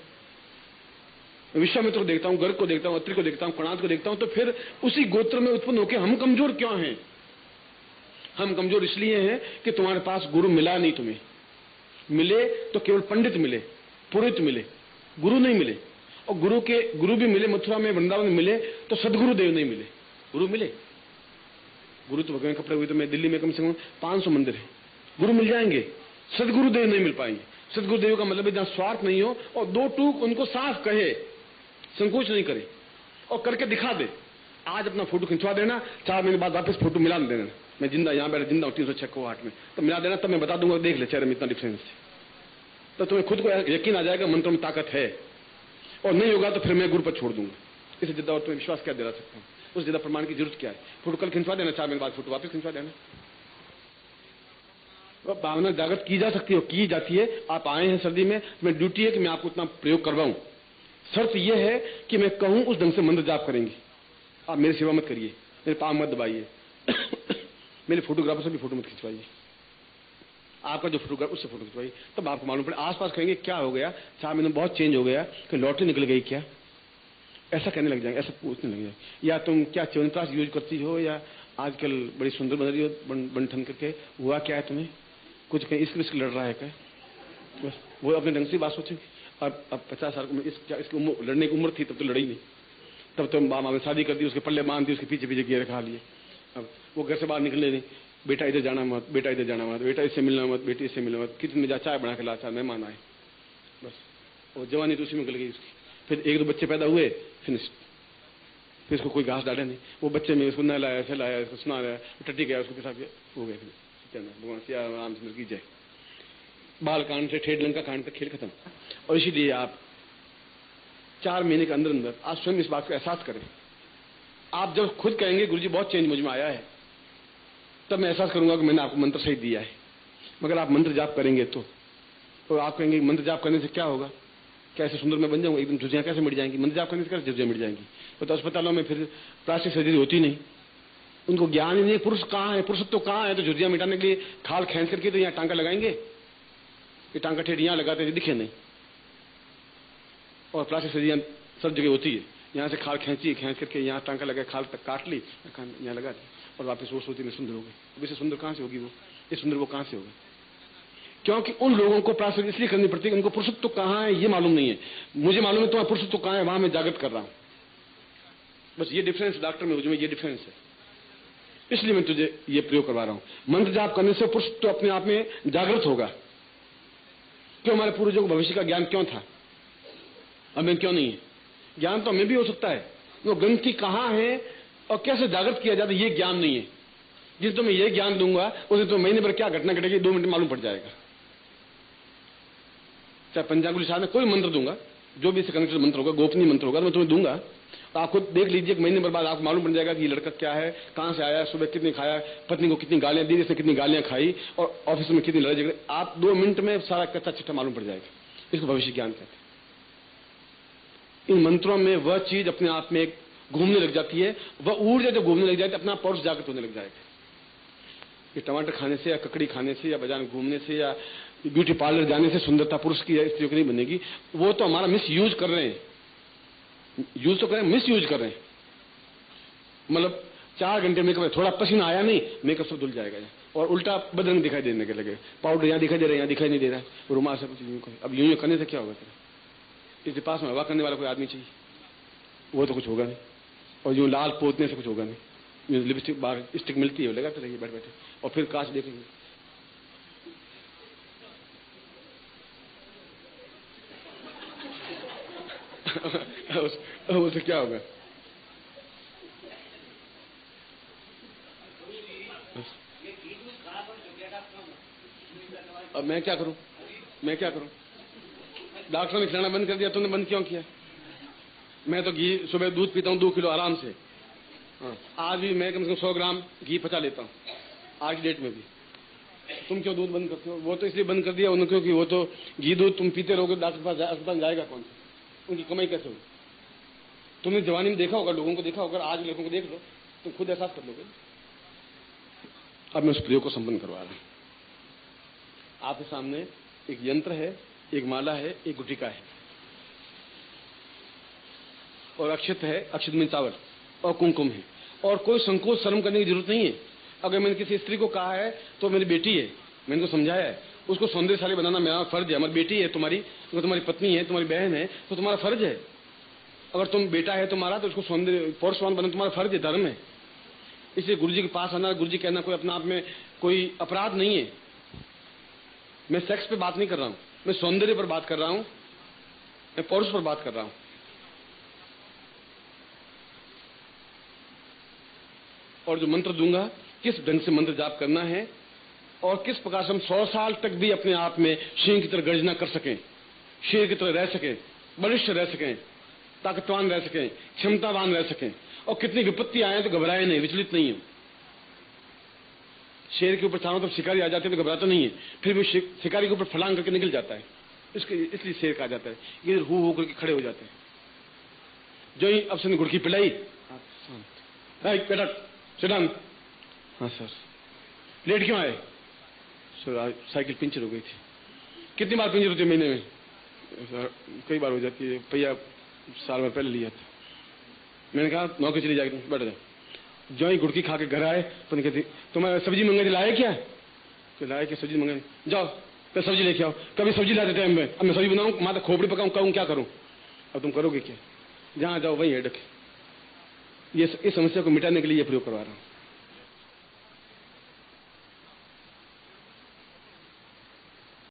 विश्वामित्र को देखता हूं, गर्ग को देखता हूं, अत्रि को देखता हूं, कणाद को देखता हूं, तो फिर उसी गोत्र में उत्पन्न होकर हम कमजोर क्यों हैं? हम कमजोर इसलिए हैं कि तुम्हारे पास गुरु मिला नहीं। तुम्हें मिले तो केवल पंडित मिले, पुरोहित मिले, गुरु नहीं मिले। और गुरु भी मिले, मथुरा में वृंदावन में मिले तो सदगुरु देव नहीं मिले। गुरु मिले, गुरु तो भगवान कपड़े हुए तो मैं दिल्ली में कम से कम 500 मंदिर है, गुरु मिल जाएंगे, सदगुरु देव नहीं मिल पाएंगे। सदगुरु देव का मतलब इतना स्वार्थ नहीं हो और 2 टूक उनको साफ कहे, संकोच नहीं करे और करके दिखा दे। आज अपना फोटो खिंचवा देना, 4 महीने बाद वापस फोटो मिला देना, मैं जिंदा यहाँ बैठा जिंदा हूँ 306 को 8 में, तो मिला देना, तब मैं बता दूंगा देख ले चेहरे में इतना डिफरेंस है, तो तुम्हें खुद को यकीन आ जाएगा मंत्र में ताकत है। और नहीं होगा तो फिर मैं गुरु पर छोड़ दूंगा। इसे जिद्दा और तुम्हें विश्वास क्या दिला सकता हूँ? उस जिद्दा प्रमाण की जरूरत क्या है? फोटो कल खिंचवा देना, 4 महीने बाद फोटो वापस खिंचवा देना। तो भावना जागृत की जा सकती है, की जाती है। आप आए हैं सर्दी में, मैं ड्यूटी है कि मैं आपको इतना प्रयोग करवाऊं। शर्त यह है कि मैं कहूं उस ढंग से मंत्र जाप करेंगे। आप मेरी सेवा मत करिए, मेरे पाँव मत दबाइए, मेरे फोटोग्राफर से भी फोटो मत खिंचवाइए, आपका जो फोटोग्राफ उससे फोटो खिंचवाइए। तब आपको मालूम पड़े। आसपास कहेंगे क्या हो गया, 4 महीने बहुत चेंज हो गया, कि लॉटरी निकल गई क्या, ऐसा कहने लग जाएंगे, ऐसा पूछने लग जाएंगे। या तुम क्या च्यवनप्राश यूज करती हो, या आजकल बड़ी सुंदर बन रही हो बन ठन करके, हुआ क्या है तुम्हें, कुछ कहीं इसके लड़ रहा है क्या? बस वो अपने ढंग से बात सोचेंगे। अब 50 साल में इसकी लड़ने की उम्र थी, तब तो लड़ी नहीं। तब तो मामा ने शादी कर दी, उसके पल्ले बांध दी, उसके पीछे पीछे घेरे खा लिए। अब वो घर से बाहर निकले नहीं, बेटा इधर जाना मत, बेटा इधर जाना मत, बेटा इससे मिलना मत, बेटी इससे मिलना मत, किचन में जा चाय बना के ला, चाय मेहमान आए। बस वो जवानी तो उसी में गल गई उसकी। फिर 1-2 बच्चे पैदा हुए, फिनिश। फिर इसको कोई घास डाले नहीं। वो बच्चे में उसको नहलाया, फैलाया, इसको सुनाया, टट्टी गया, उसको पिसा हो गए। फिर भगवान सिया रामचंद्र की जय। बाल कांड से ठेठ लंका कांड तक खेल खत्म। और इसीलिए आप 4 महीने के अंदर अंदर आप स्वयं इस बात का एहसास करें। आप जब खुद कहेंगे गुरुजी बहुत चेंज मुझ में आया है, तब मैं एहसास करूंगा कि मैंने आपको मंत्र सही दिया है। मगर आप मंत्र जाप करेंगे तो आप कहेंगे मंत्र जाप करने से क्या होगा, कैसे सुंदर मैं बन जाऊंगा, एकदम झुर्रियां कैसे मिट जाएंगी, मंत्र जाप करने से कैसे झुर्रियां मिट जाएंगी। तो अस्पतालों में फिर प्लास्टिक सर्जरी होती नहीं, उनको ज्ञान ही नहीं। पुरुष कहाँ है, पुरुषत्व कहाँ है? तो झुर्रियां मिटाने के लिए खाल खींच करके तो यहाँ टांका लगाएंगे, ये टांका ठेठ यहाँ लगाते हैं, दिखे नहीं। और प्लास्टिक सर्जरियां सब जगह होती है, यहाँ से खाल खींच करके यहाँ टांका लगा, खाल तक काट ली, यहाँ लगा दी, और वापस वो सोती में सुंदर हो गई। अब इससे सुंदर कहाँ से होगी वो, ये सुंदर वो कहाँ से होगा? क्योंकि उन लोगों को प्लास्टिक इसलिए करनी पड़ती है, उनको पुरुषत्व कहाँ है ये मालूम नहीं है। मुझे मालूम है तुम्हारा पुरुषत्व कहाँ है, वहां मैं जागृत कर रहा हूं। बस ये डिफरेंस डॉक्टर में मुझे ये डिफरेंस है, इसलिए मैं तुझे ये प्रयोग करवा रहा हूं। मंत्र जाप करने से पुरुषत्व अपने आप में जागृत होगा। क्यों? हमारे पूर्वजों को भविष्य का ज्ञान क्यों था, हमें क्यों नहीं है? ज्ञान तो हमें भी हो सकता है, वो ग्रंथि कहाँ है और कैसे जागृत किया जाता है ये ज्ञान नहीं है। जिस तो मैं ये ज्ञान दूंगा उसे तो महीने भर क्या घटना घटेगी 2 मिनट मालूम पड़ जाएगा। चाहे पंचांगुली साहब में कोई मंत्र दूंगा, जो भी इससे कनेक्टेड मंत्र होगा, गोपनीय मंत्र होगा, मैं तुम्हें दूंगा, तो आप खुद देख लीजिए कि महीने भर बाद आपको मालूम पड़ जाएगा कि ये लड़का क्या है, कहां से आया, सुबह कितनी खाया, पत्नी को कितनी गालियां दी, इसने कितनी गालियां खाई, और ऑफिस में कितनी लड़ाई झगड़े। आप 2 मिनट में सारा कच्चा चिट्ठा मालूम पड़ जाएगा। इसको भविष्य ज्ञान कहते हैं। इन मंत्रों में वह चीज अपने आप में घूमने लग जाती है, वह ऊर्जा जब घूमने लग जाती है अपना पौरुष जागृत होने लग जाएगा। ये टमाटर खाने से या ककड़ी खाने से या बाजार में घूमने से या ब्यूटी पार्लर जाने से सुंदरता पुरुष की या स्त्रियों की नहीं बनेगी। वो तो हमारा मिस यूज कर रहे हैं, यूज तो करें, मिस यूज कर रहे हैं। मतलब 4 घंटे मेकअप, थोड़ा पसीना आया नहीं, मेकअप सब धुल जाएगा और उल्टा बदन दिखाई देने के लगे। पाउडर यहाँ दिखाई दे रहा है, यहाँ दिखाई नहीं दे रहा है, रुमाल से कुछ यूं करे। अब यूं करने से क्या होगा? इसके पास में हवा करने वाला कोई आदमी चाहिए, वो तो कुछ होगा नहीं। और यूं लाल पोतने से कुछ होगा नहीं। लिपस्टिक बाहर स्टिक मिलती है, लगाते रहिए बैठ बैठे, और फिर कांच देखेंगे। उससे क्या होगा? अब मैं क्या करूं, मैं क्या करूं? डॉक्टर ने खिलाना बंद कर दिया, तुमने बंद क्यों किया? मैं तो घी सुबह दूध पीता हूं 2 किलो आराम से। हाँ, आज भी मैं कम से कम 100 ग्राम घी पचा लेता हूं, आज की डेट में भी। तुम क्यों दूध बंद करते हो? वो तो इसलिए बंद कर दिया उन्होंने क्योंकि वो तो घी दूध तुम पीते रहोगे, डॉक्टर के पास अस्पताल जाएगा कौन? उनकी कमाई कैसे होगी? तुमने जवानी में देखा होगा, लोगों को देखा होगा, आज लोगों को देख लो, तुम खुद एहसास कर लोगे। अब मैं उस प्रयोग को संपन्न करवा रहा हूं। आपके सामने एक यंत्र है, एक माला है, एक गुटिका है, और अक्षत है, अक्षत में चावल और कुमकुम है, और कोई संकोच शर्म करने की जरूरत नहीं है। अगर मैंने किसी स्त्री को कहा है तो मेरी बेटी है, मैंने उनको समझाया है, उसको सौंदर्यशाली बनाना मेरा फर्ज है। हमारी बेटी है तुम्हारी, अगर तुम्हारी पत्नी है, तुम्हारी बहन है, तो तुम्हारा फर्ज है। अगर तुम बेटा है तुम्हारा तो उसको सौंदर्य पौरुषवान बनाना तुम्हारा फर्ज है, धर्म है। इसलिए गुरु जी के पास आना, गुरु जी कहना कोई अपने आप में कोई अपराध नहीं है। मैं सेक्स पे बात नहीं कर रहा हूं, मैं सौंदर्य पर बात कर रहा हूं, मैं पौरुष पर बात कर रहा हूं। और जो मंत्र दूंगा, किस ढंग से मंत्र जाप करना है और किस प्रकार से हम 100 साल तक भी अपने आप में सिंह की तरह गर्जना कर सकें, शेर की तरह रह सकें, बलिष्ठ रह सकें, ताकतवान रह सकें, क्षमतावान रह सकें, और कितनी विपत्ति आए तो घबराए नहीं, विचलित नहीं है। शेर के ऊपर चारों तरफ शिकारी आ जाते हैं तो घबराता नहीं है, फिर भी शिकारी के ऊपर फलांग करके निकल जाता है, इसलिए शेर कहा जाता है। इधर हो करके खड़े हो जाते हैं। जो ही अब से गुड़की पिलाई, बेटा सिडान। हाँ सर। लेट क्यों आए? सर आज साइकिल पंचर हो गई थी। कितनी बार पंचर होती है महीने में? सर कई बार हो जाती है, भैया साल भर पहले लिया था। मैंने कहा नौकरी चली जाएगी, बैठ जाओ। जो ही गुड़की खा के घर आए तो नहीं कहती तुम्हें सब्जी मंगाई थी, लाए क्या? तो लाए क्या सब्जी मंगाई? जाओ तो सब्जी लेके आओ। कभी सब्जी ला देते हैं हमें, अब मैं सब्जी बनाऊं, माता खोपड़ी पकाऊं, कहूं क्या करूं? अब तुम करोगे क्या? जहां जाओ वही हेडक। ये इस समस्या को मिटाने के लिए ये प्रयोग करवा रहा हूं।